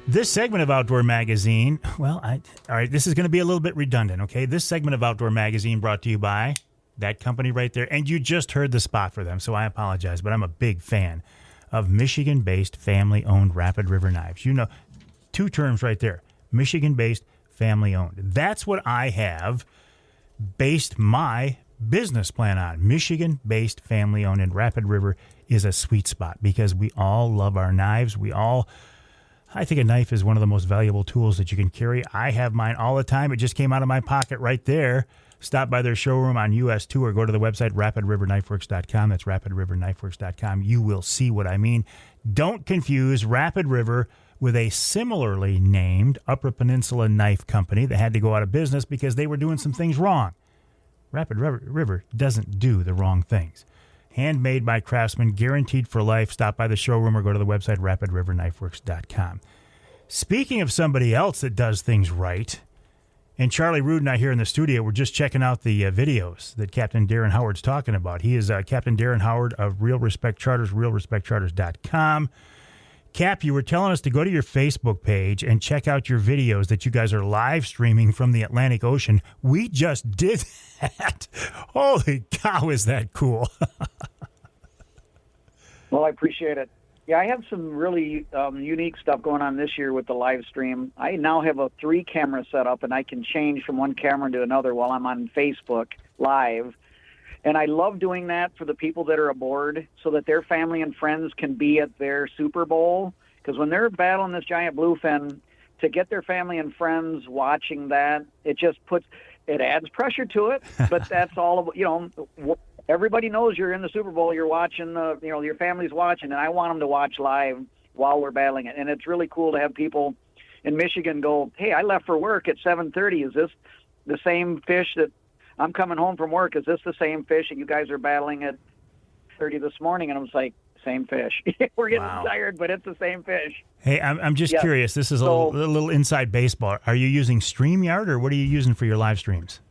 This segment of Outdoor Magazine, all right, this is going to be a little bit redundant, okay? This segment of Outdoor Magazine brought to you by that company right there, and you just heard the spot for them, so I apologize, but I'm a big fan of Michigan-based, family-owned Rapid River Knives. You know, two terms right there, Michigan-based, family-owned. That's what I have based my business plan on, Michigan-based, family-owned, and Rapid River is a sweet spot because we all love our knives. I think a knife is one of the most valuable tools that you can carry. I have mine all the time. It just came out of my pocket right there. Stop by their showroom on US 2 or go to the website rapidriverknifeworks.com. That's rapidriverknifeworks.com. You will see what I mean. Don't confuse Rapid River with a similarly named Upper Peninsula knife company that had to go out of business because they were doing some things wrong. Rapid River doesn't do the wrong things. Handmade by craftsmen, guaranteed for life. Stop by the showroom or go to the website rapidriverknifeworks.com. Speaking of somebody else that does things right, and Charlie Rude and I here in the studio, we're just checking out the videos that Captain Darrin Howard's talking about. He is Captain Darrin Howard of Real Respect Charters, realrespectcharters.com. Cap, you were telling us to go to your Facebook page and check out your videos that you guys are live streaming from the Atlantic Ocean. We just did that. Holy cow, is that cool? Well, I appreciate it. Yeah, I have some really unique stuff going on this year with the live stream. I now have a 3-camera setup, and I can change from one camera to another while I'm on Facebook. live. And I love doing that for the people that are aboard so that their family and friends can be at their Super Bowl. Because when they're battling this giant bluefin, to get their family and friends watching that, it adds pressure to it. But that's all of, everybody knows you're in the Super Bowl. You're watching, your family's watching, and I want them to watch live while we're battling it. And it's really cool to have people in Michigan go, hey, I left for work at 7:30. Is this the same fish that I'm coming home from work? Is this the same fish that you guys are battling at 30 this morning? And I was like, same fish. We're getting tired, but it's the same fish. Hey, I'm just curious. This is a little inside baseball. Are you using StreamYard, or what are you using for your live streams?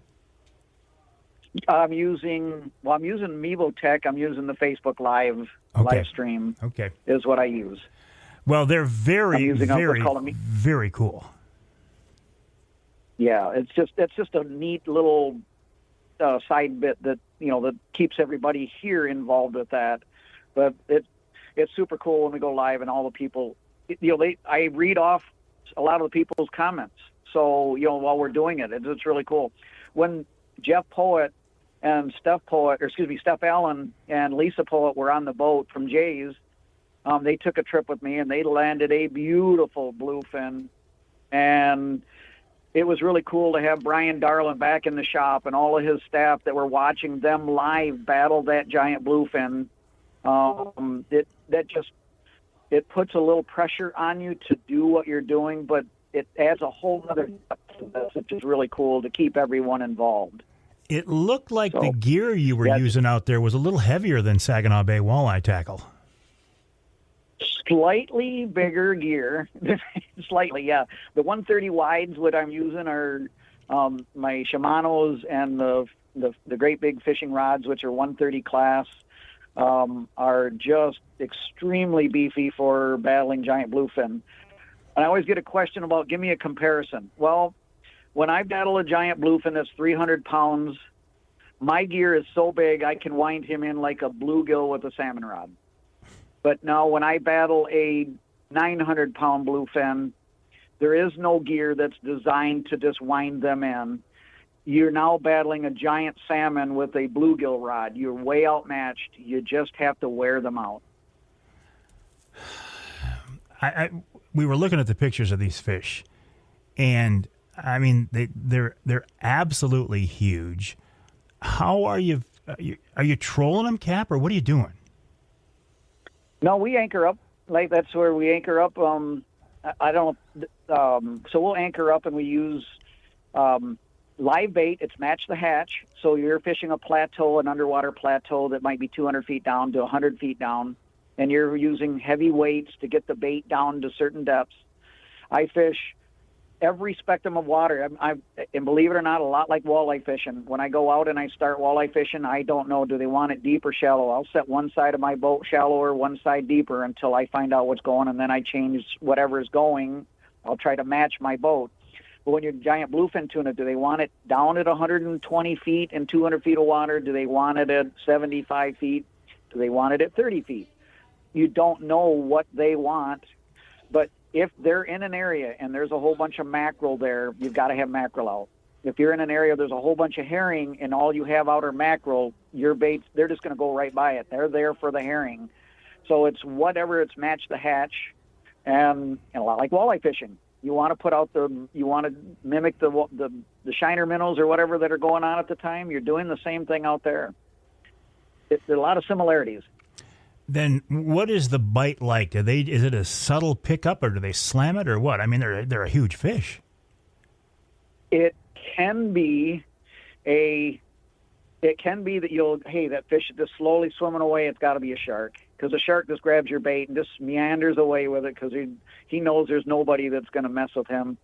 I'm using Mevo Tech. I'm using the Facebook live stream. Okay, is what I use. Well, they're very cool. Yeah, it's just a neat little side bit that that keeps everybody here involved with that. But it's super cool when we go live and all the people, I read off a lot of the people's comments. So while we're doing it, it's really cool. When Jeff Poet and Steph Allen and Lisa Poet were on the boat from Jay's, they took a trip with me and they landed a beautiful bluefin, and it was really cool to have Brian Darlin back in the shop and all of his staff that were watching them live battle that giant bluefin. It puts a little pressure on you to do what you're doing, but it adds a whole other depth to this, which is really cool to keep everyone involved. It looked like the gear you were using out there was a little heavier than Saginaw Bay walleye tackle. Slightly bigger gear. Slightly, yeah. The 130 wides, what I'm using are my Shimano's, and the great big fishing rods, which are 130 class, are just extremely beefy for battling giant bluefin. And I always get a question about, give me a comparison. Well, when I battle a giant bluefin that's 300 pounds, my gear is so big I can wind him in like a bluegill with a salmon rod. But now when I battle a 900-pound bluefin, there is no gear that's designed to just wind them in. You're now battling a giant salmon with a bluegill rod. You're way outmatched. You just have to wear them out. We were looking at the pictures of these fish, and I mean they're absolutely huge. How are you trolling them, Cap, or what are you doing? No, we anchor up. Like, that's where we anchor up. So we'll anchor up, and we use live bait. It's match the hatch. So you're fishing a plateau, an underwater plateau that might be 200 feet down to 100 feet down, and you're using heavy weights to get the bait down to certain depths. I fish every spectrum of water. And believe it or not, a lot like walleye fishing. When I go out and I start walleye fishing, I don't know, do they want it deep or shallow? I'll set one side of my boat shallower, one side deeper until I find out what's going, and then I change whatever is going. I'll try to match my boat. But when you're giant bluefin tuna, do they want it down at 120 feet and 200 feet of water? Do they want it at 75 feet? Do they want it at 30 feet? You don't know what they want, but if they're in an area and there's a whole bunch of mackerel there, you've got to have mackerel out. If you're in an area there's a whole bunch of herring and all you have out are mackerel, your baits, they're just going to go right by it. They're there for the herring. So it's whatever, it's match the hatch. And a lot like walleye fishing. You want to put out you want to mimic the shiner minnows or whatever that are going on at the time. You're doing the same thing out there. There are a lot of similarities. Then what is the bite like? Is it a subtle pickup, or do they slam it, or what? I mean, they're a huge fish. It can be that that fish is just slowly swimming away. It's got to be a shark, because a shark just grabs your bait and just meanders away with it because he knows there's nobody that's going to mess with him.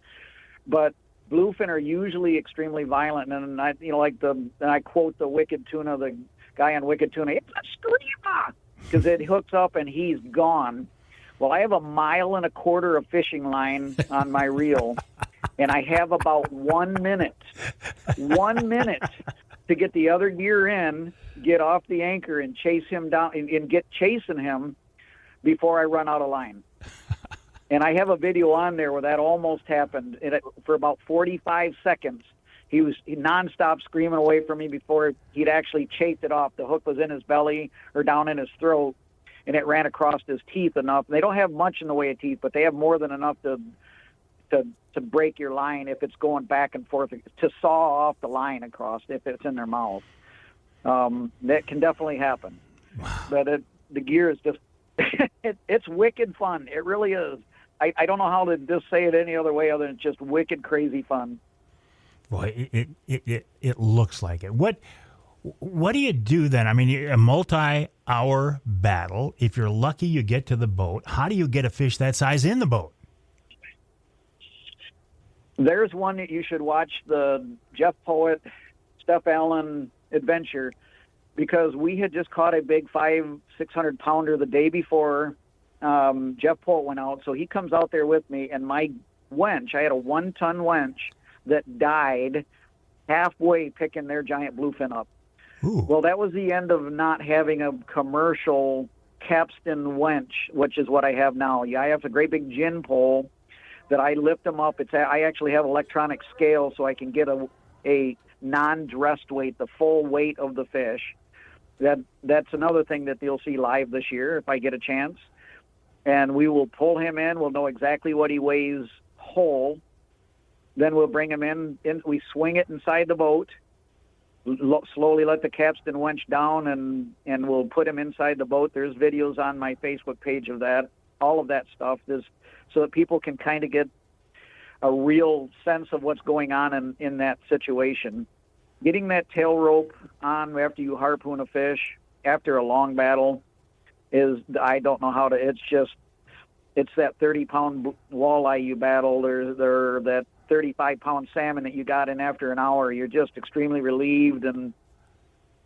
But bluefin are usually extremely violent, and I quote the Wicked Tuna, the guy on Wicked Tuna, it's a screamer, because it hooks up and he's gone. Well, I have 1.25 miles of fishing line on my reel, and I have about 1 minute to get the other gear in, get off the anchor, and chase him down, and get chasing him before I run out of line. And I have a video on there where that almost happened. For about 45 seconds, he was nonstop screaming away from me before he'd actually chafed it off. The hook was in his belly or down in his throat, and it ran across his teeth enough. They don't have much in the way of teeth, but they have more than enough to break your line if it's going back and forth, to saw off the line across if it's in their mouth. That can definitely happen. Wow. But the gear is just, it's wicked fun. It really is. I don't know how to just say it any other way other than just wicked crazy fun. Boy, it looks like it. What do you do then? I mean, a multi-hour battle. If you're lucky, you get to the boat. How do you get a fish that size in the boat? There's one that you should watch, the Jeff Poet, Steph Allen adventure, because we had just caught a big 500-600 pounder the day before Jeff Poet went out. So he comes out there with me, and my wench, I had a 1-ton wench that died halfway picking their giant bluefin up. Ooh. Well, that was the end of not having a commercial capstan wench, which is what I have now. I have a great big gin pole that I lift them up. I actually have electronic scale so I can get a non-dressed weight, the full weight of the fish. That's another thing that you'll see live this year if I get a chance. And we will pull him in. We'll know exactly what he weighs whole. Then we'll bring him in. We swing it inside the boat, slowly let the capstan wench down, and we'll put him inside the boat. There's videos on my Facebook page of that, all of that stuff. So that people can kind of get a real sense of what's going on in that situation. Getting that tail rope on after you harpoon a fish after a long battle I don't know how to, it's that 30-pound walleye you battled or that 35-pound salmon that you got in after an hour. You're just extremely relieved, but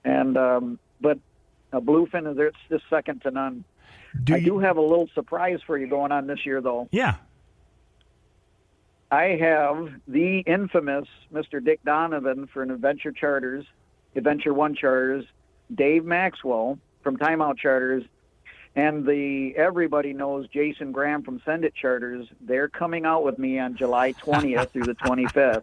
a bluefin, it's just second to none. I do have a little surprise for you going on this year, though. Yeah. I have the infamous Mr. Dick Donovan for an Adventure One Charters, Dave Maxwell from Timeout Charters, and everybody knows Jason Graham from Send It Charters. They're coming out with me on July 20th through the 25th.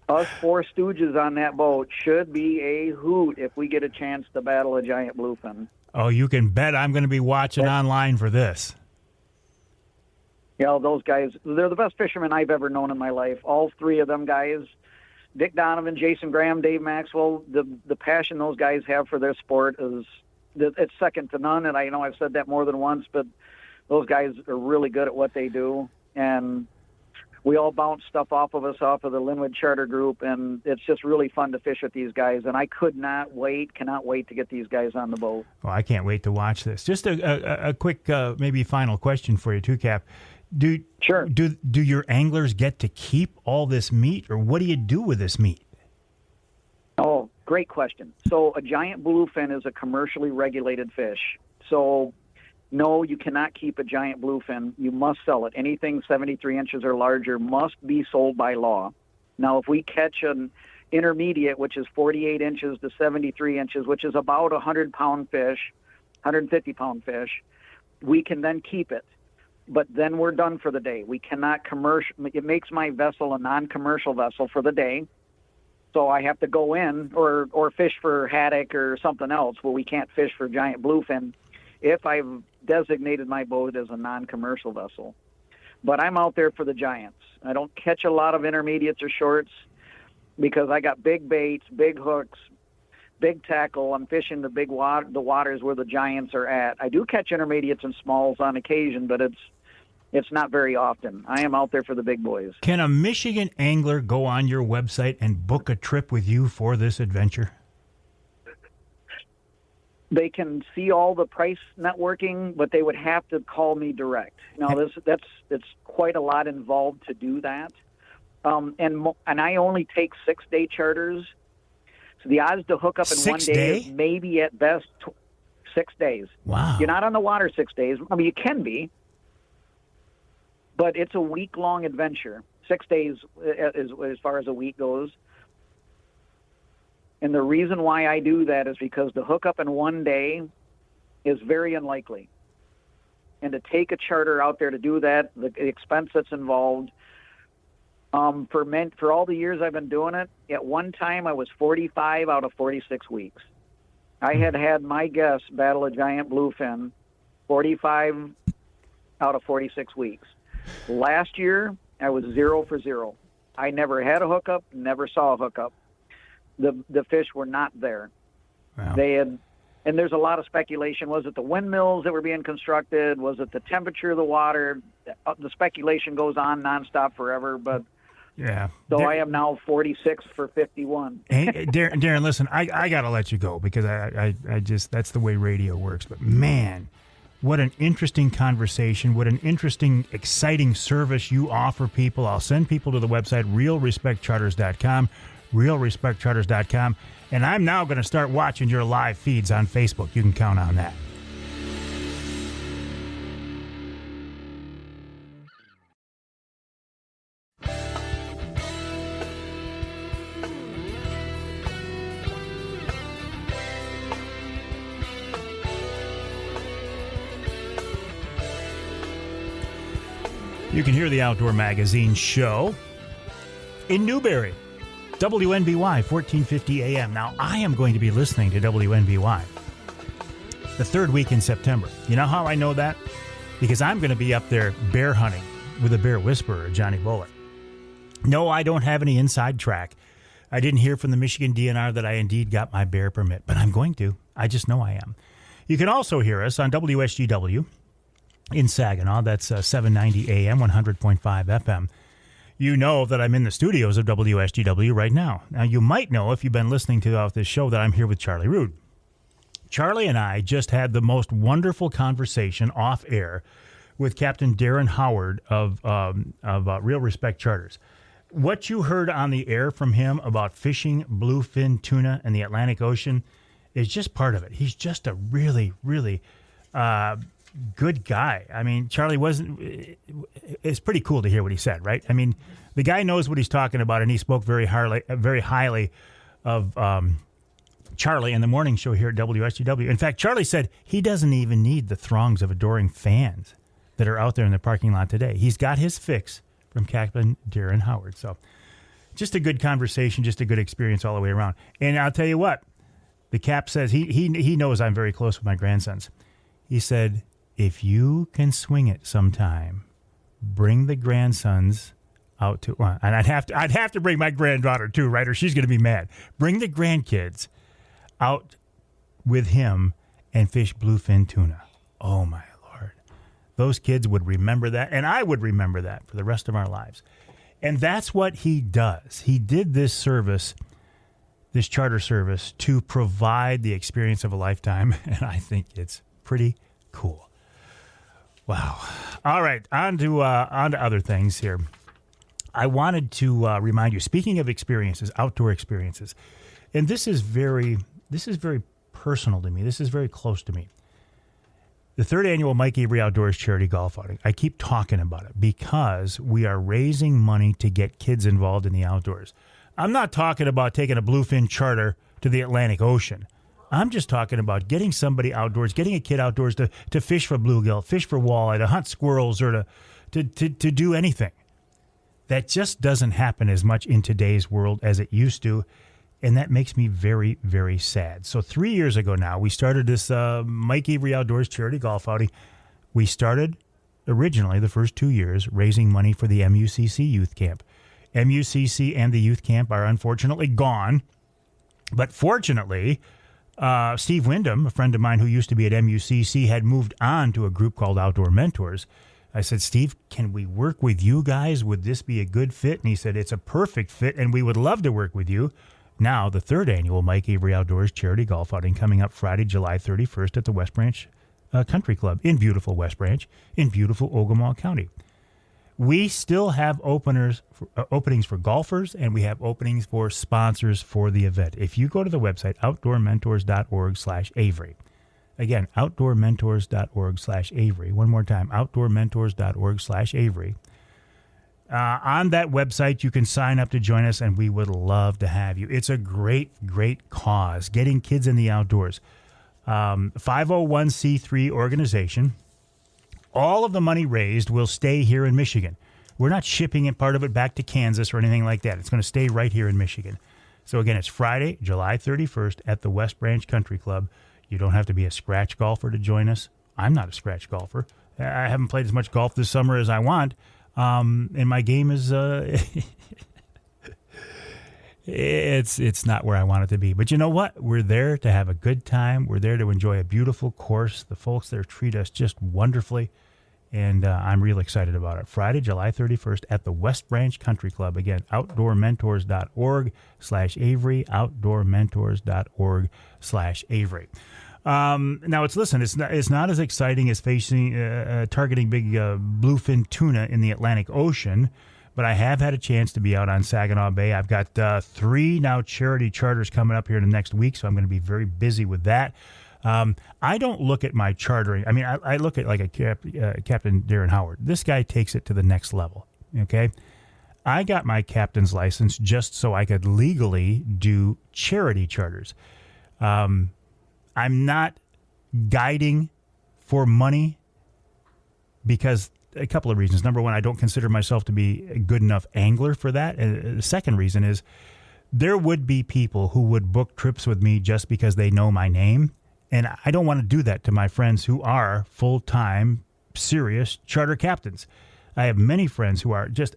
Us four stooges on that boat should be a hoot if we get a chance to battle a giant bluefin. Oh, you can bet I'm going to be watching online for this. Yeah, those guys, they're the best fishermen I've ever known in my life. All three of them guys, Dick Donovan, Jason Graham, Dave Maxwell, the passion those guys have for their sport it's second to none. And I know I've said that more than once, but those guys are really good at what they do. And we all bounce stuff off of the Linwood Charter Group, and it's just really fun to fish with these guys. And I cannot wait to get these guys on the boat. Oh, I can't wait to watch this. Just a quick, maybe final question for you, too, Cap. Sure. Do your anglers get to keep all this meat, or what do you do with this meat? Oh, great question. So a giant bluefin is a commercially regulated fish. So no, you cannot keep a giant bluefin. You must sell it. Anything 73 inches or larger must be sold by law. Now, if we catch an intermediate, which is 48 inches to 73 inches, which is about a 100-pound fish, 150-pound fish, we can then keep it. But then we're done for the day. We cannot it makes my vessel a non-commercial vessel for the day. So I have to go in or fish for haddock or something else where we can't fish for giant bluefin if I've designated my boat as a non-commercial vessel. But I'm out there for the giants. I don't catch a lot of intermediates or shorts because I got big baits, big hooks, big tackle. I'm fishing the waters where the giants are at. I do catch intermediates and smalls on occasion, but it's not very often. I am out there for the big boys. Can a Michigan angler go on your website and book a trip with you for this adventure? They can see all the price networking, but they would have to call me direct. Now, it's quite a lot involved to do that. And I only take 6-day charters. So the odds to hook up in 1 day is maybe at best 6 days. Wow. You're not on the water 6 days. I mean, you can be, but it's a week-long adventure. 6 days as far as a week goes. And the reason why I do that is because the hookup in 1 day is very unlikely. And to take a charter out there to do that, the expense that's involved, For all the years I've been doing it, at one time I was 45 out of 46 weeks. I had my guests battle a giant bluefin 45 out of 46 weeks. Last year, I was 0 for 0. I never had a hookup, never saw a hookup. The fish were not there. Wow. And there's a lot of speculation. Was it the windmills that were being constructed? Was it the temperature of the water? The speculation goes on nonstop forever, but yeah. So I am now 46 for 51. Hey, Darrin, listen, I got to let you go because I just, that's the way radio works. But man, what an interesting conversation. What an interesting, exciting service you offer people. I'll send people to the website, realrespectcharters.com, realrespectcharters.com. And I'm now going to start watching your live feeds on Facebook. You can count on that. You can hear the Outdoor Magazine show in Newberry, WNBY, 1450 AM. Now, I am going to be listening to WNBY the third week in September. You know how I know that? Because I'm going to be up there bear hunting with a bear whisperer, Johnny Bullock. No, I don't have any inside track. I didn't hear from the Michigan DNR that I indeed got my bear permit, but I'm going to. I just know I am. You can also hear us on WSGW in Saginaw. That's 790 AM, 100.5 FM. You know that I'm in the studios of WSGW right now. Now, you might know, if you've been listening to this show, that I'm here with Charlie Rood. Charlie and I just had the most wonderful conversation off air with Captain Darrin Howard of Real Respect Charters. What you heard on the air from him about fishing bluefin tuna in the Atlantic Ocean is just part of it. He's just a really, really good guy. I mean, Charlie it's pretty cool to hear what he said, right? I mean, the guy knows what he's talking about, and he spoke very highly of Charlie in the morning show here at WSGW. In fact, Charlie said he doesn't even need the throngs of adoring fans that are out there in the parking lot today. He's got his fix from Captain Darrin Howard. So just a good conversation, just a good experience all the way around. And I'll tell you what, the Cap says he knows I'm very close with my grandsons. He said, if you can swing it sometime, bring the grandsons out to, and I'd have to bring my granddaughter too, right? Or she's going to be mad. Bring the grandkids out with him and fish bluefin tuna. Oh my Lord. Those kids would remember that, and I would remember that for the rest of our lives. And that's what he does. He did this service, this charter service, to provide the experience of a lifetime, and I think it's pretty cool. Wow. All right, on to other things here. I wanted to remind you, speaking of experiences, outdoor experiences, and this is very personal to me. This is very close to me. The third annual Mike Avery Outdoors Charity Golf Outing. I keep talking about it because we are raising money to get kids involved in the outdoors. I'm not talking about taking a bluefin charter to the Atlantic Ocean. I'm just talking about getting somebody outdoors, getting a kid outdoors to fish for bluegill, fish for walleye, to hunt squirrels, or to do anything. That just doesn't happen as much in today's world as it used to, and that makes me very, very sad. So 3 years ago now, we started this Mike Avery Outdoors Charity Golf Outing. We started originally the first 2 years raising money for the MUCC Youth Camp. MUCC and the Youth Camp are unfortunately gone, but fortunately, Steve Wyndham, a friend of mine who used to be at MUCC, had moved on to a group called Outdoor Mentors. I said, Steve, can we work with you guys? Would this be a good fit? And he said, it's a perfect fit, and we would love to work with you. Now, the third annual Mike Avery Outdoors Charity Golf Outing coming up Friday, July 31st at the West Branch Country Club in beautiful West Branch in beautiful Ogemaw County. We still have openings for golfers, and we have openings for sponsors for the event. If you go to the website, outdoormentors.org/Avery. Again, outdoormentors.org/Avery. One more time, outdoormentors.org/Avery. On that website, you can sign up to join us, and we would love to have you. It's a great, great cause, getting kids in the outdoors. 501c3 organization. All of the money raised will stay here in Michigan. We're not shipping it, part of it, back to Kansas or anything like that. It's going to stay right here in Michigan. So, again, it's Friday, July 31st at the West Branch Country Club. You don't have to be a scratch golfer to join us. I'm not a scratch golfer. I haven't played as much golf this summer as I want, and my game is it's not where I want it to be. But you know what? We're there to have a good time. We're there to enjoy a beautiful course. The folks there treat us just wonderfully, and I'm real excited about it. Friday, July 31st at the West Branch Country Club. Again, outdoormentors.org/Avery, outdoormentors.org/Avery. Now it's not as exciting as targeting big bluefin tuna in the Atlantic Ocean, but I have had a chance to be out on Saginaw Bay. I've got 3 now charity charters coming up here in the next week, so I'm going to be very busy with that. I don't look at my chartering. I mean, I look at like Captain Darrin Howard. This guy takes it to the next level. Okay, I got my captain's license just so I could legally do charity charters. I'm not guiding for money because a couple of reasons. Number one, I don't consider myself to be a good enough angler for that. And the second reason is there would be people who would book trips with me just because they know my name. And I don't want to do that to my friends who are full-time, serious charter captains. I have many friends who are just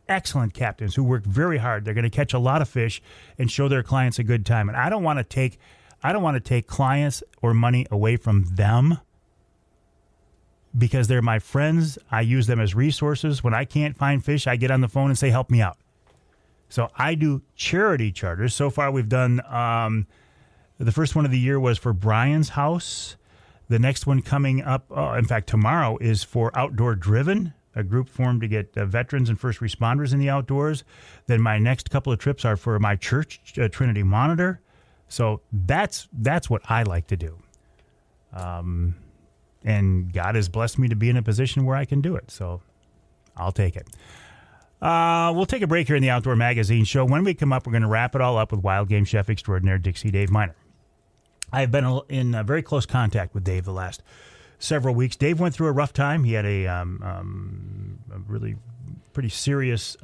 excellent captains who work very hard. They're going to catch a lot of fish and show their clients a good time. And I don't want to take clients or money away from them because they're my friends. I use them as resources. When I can't find fish, I get on the phone and say, help me out. So I do charity charters. So far, we've done, the first one of the year was for Brian's house. The next one coming up, in fact, tomorrow is for Outdoor Driven, a group formed to get veterans and first responders in the outdoors. Then my next couple of trips are for my church, Trinity Monitor. So that's what I like to do. And God has blessed me to be in a position where I can do it. So I'll take it. We'll take a break here in the Outdoor Magazine show. When we come up, we're going to wrap it all up with wild game chef extraordinaire Dixie Dave MInar. I've been in very close contact with Dave the last several weeks. Dave went through a rough time. He had a really pretty serious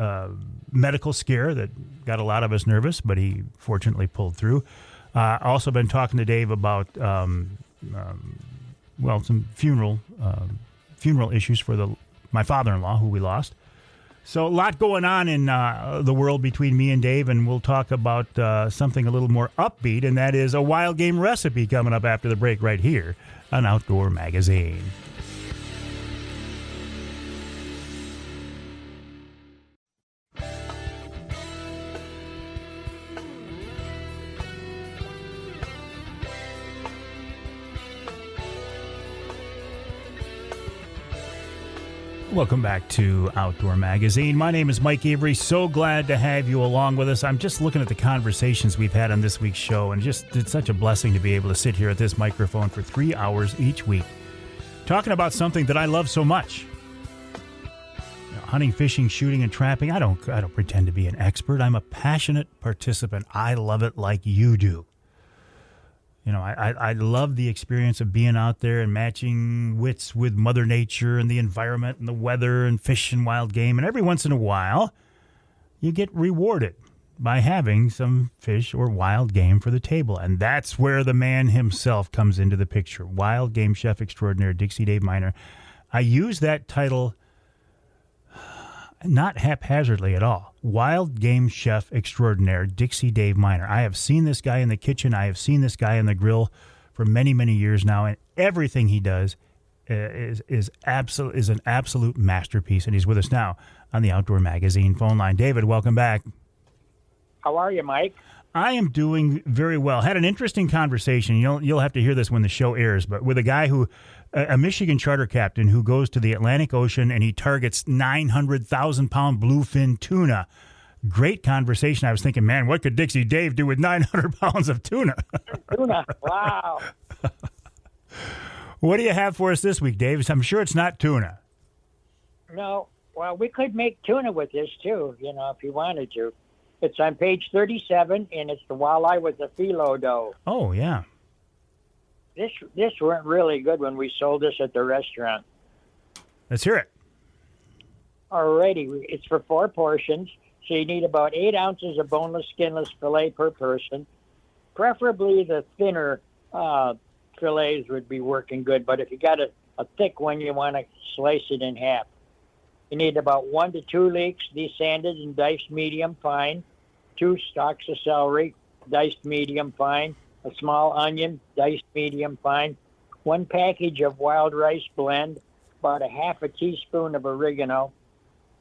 medical scare that got a lot of us nervous, but he fortunately pulled through. Also been talking to Dave about some funeral issues for my father-in-law, who we lost. So a lot going on in the world between me and Dave, and we'll talk about something a little more upbeat, and that is a wild game recipe coming up after the break right here on Outdoor Magazine. Welcome back to Outdoor Magazine. My name is Mike Avery. So glad to have you along with us. I'm just looking at the conversations we've had on this week's show, and it's such a blessing to be able to sit here at this microphone for 3 hours each week, talking about something that I love so much. Hunting, fishing, shooting, and trapping. I don't pretend to be an expert. I'm a passionate participant. I love it like you do. I love the experience of being out there and matching wits with Mother Nature and the environment and the weather and fish and wild game. And every once in a while, you get rewarded by having some fish or wild game for the table. And that's where the man himself comes into the picture. Wild game chef extraordinaire Dixie Dave MInar. I use that title not haphazardly at all. Wild game chef extraordinaire Dixie Dave MInar. I have seen this guy in the kitchen. I have seen this guy in the grill for many, many years now, and everything he does is an absolute masterpiece. And he's with us now on the Outdoor Magazine phone line. David, welcome back. How are you, Mike? I am doing very well. Had an interesting conversation. You'll have to hear this when the show airs, but with a guy a Michigan charter captain who goes to the Atlantic Ocean and he targets 900,000-pound bluefin tuna. Great conversation. I was thinking, man, what could Dixie Dave do with 900 pounds of tuna? Tuna, wow. What do you have for us this week, Dave? I'm sure it's not tuna. No, well, we could make tuna with this too, if you wanted to. It's on page 37, and it's the walleye with the phyllo dough. Oh, yeah. This went really good when we sold this at the restaurant. Let's hear it. already. It's for 4 portions, so you need about 8 ounces of boneless, skinless filet per person. Preferably the thinner fillets would be working good, but if you got a thick one, you want to slice it in half. You need about 1 to 2 leeks, desanded and diced medium fine, 2 stalks of celery, diced medium fine, a small onion, diced medium fine, 1 package of wild rice blend, about a half a teaspoon of oregano,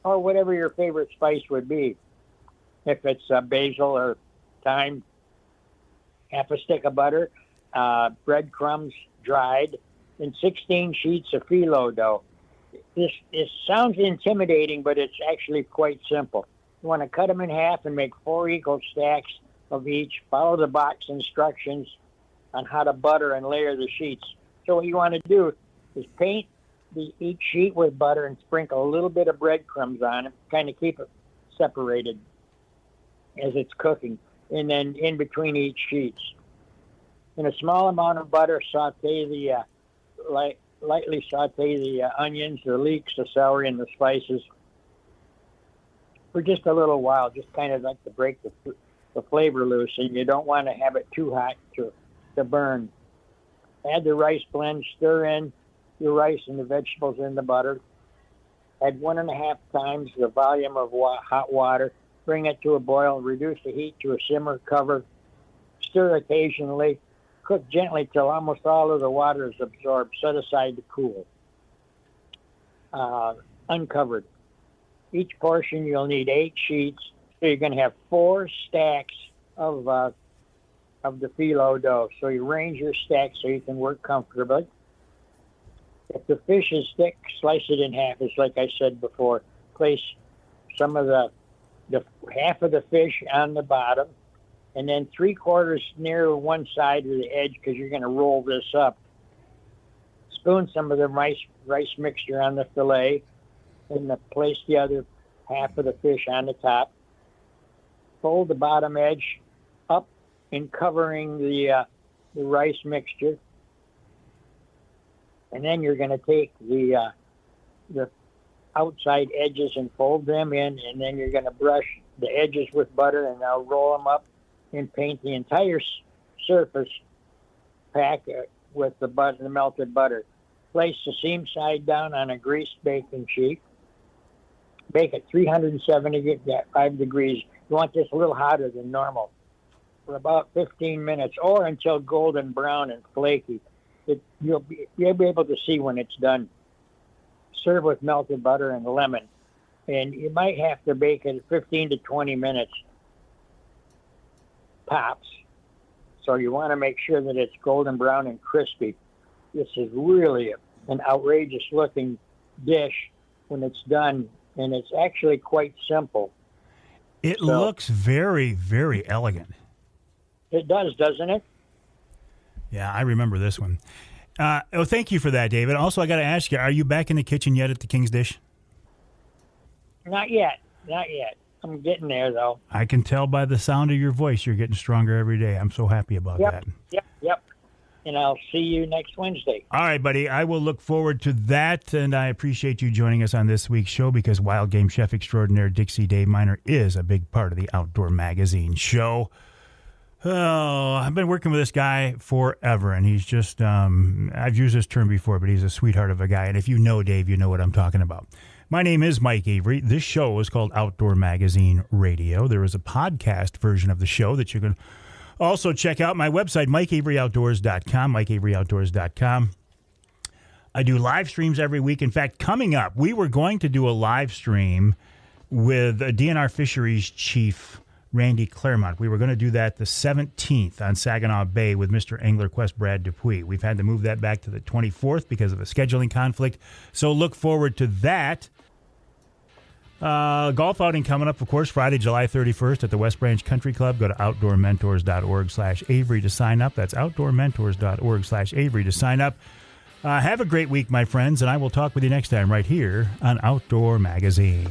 or whatever your favorite spice would be. If it's basil or thyme, half a stick of butter, breadcrumbs dried, and 16 sheets of phyllo dough. This sounds intimidating, but it's actually quite simple. You want to cut them in half and make 4 equal stacks of each. Follow the box instructions on how to butter and layer the sheets. So what you want to do is paint each sheet with butter and sprinkle a little bit of breadcrumbs on it, kind of keep it separated as it's cooking, and then in between each sheets. In a small amount of butter, lightly saute the onions, the leeks, the celery, and the spices for just a little while, just kind of like to break the flavor loose, and you don't want to have it too hot to burn. Add the rice blend, stir in your rice and the vegetables in the butter. Add 1.5 times the volume of hot water. Bring it to a boil. Reduce the heat to a simmer. Cover. Stir occasionally. Cook gently till almost all of the water is absorbed. Set aside to cool. Uncovered. Each portion you'll need 8 sheets. So you're going to have 4 stacks of the phyllo dough. So you arrange your stacks so you can work comfortably. If the fish is thick, slice it in half. It's like I said before. Place some of the half of the fish on the bottom, and then 3/4 near one side of the edge because you're going to roll this up. Spoon some of the rice mixture on the fillet, and place the other half of the fish on the top. Fold the bottom edge up in covering the rice mixture. And then you're going to take the outside edges and fold them in, and then you're going to brush the edges with butter, and now roll them up and paint the entire surface pack with the melted butter. Place the seam side down on a greased baking sheet. Bake at 375 degrees. You want this a little hotter than normal for about 15 minutes, or until golden brown and flaky. You'll be able to see when it's done. Serve with melted butter and lemon. And you might have to bake it 15 to 20 minutes tops. So you want to make sure that it's golden brown and crispy. This is really an outrageous looking dish when it's done, and it's actually quite simple. It looks very, very elegant. It does, doesn't it? Yeah, I remember this one. Thank you for that, David. Also, I got to ask you, are you back in the kitchen yet at the King's Dish? Not yet. I'm getting there, though. I can tell by the sound of your voice you're getting stronger every day. I'm so happy about that. Yep. And I'll see you next Wednesday. All right, buddy. I will look forward to that, and I appreciate you joining us on this week's show because Wild Game Chef Extraordinaire Dixie Dave MInar is a big part of the Outdoor Magazine show. Oh, I've been working with this guy forever, and he's just, I've used this term before, but he's a sweetheart of a guy. And if you know Dave, you know what I'm talking about. My name is Mike Avery. This show is called Outdoor Magazine Radio. There is a podcast version of the show that you can also check out. My website, MikeAveryOutdoors.com, MikeAveryOutdoors.com. I do live streams every week. In fact, coming up, we were going to do a live stream with a DNR Fisheries Chief, Randy Claremont. We were going to do that the 17th on Saginaw Bay with Mr. Angler Quest Brad Dupuis. We've had to move that back to the 24th because of a scheduling conflict. So look forward to that. Golf outing coming up, of course, Friday, July 31st at the West Branch Country Club. Go to outdoormentors.org/Avery to sign up. That's outdoormentors.org/Avery to sign up. Have a great week, my friends, and I will talk with you next time right here on Outdoor Magazine.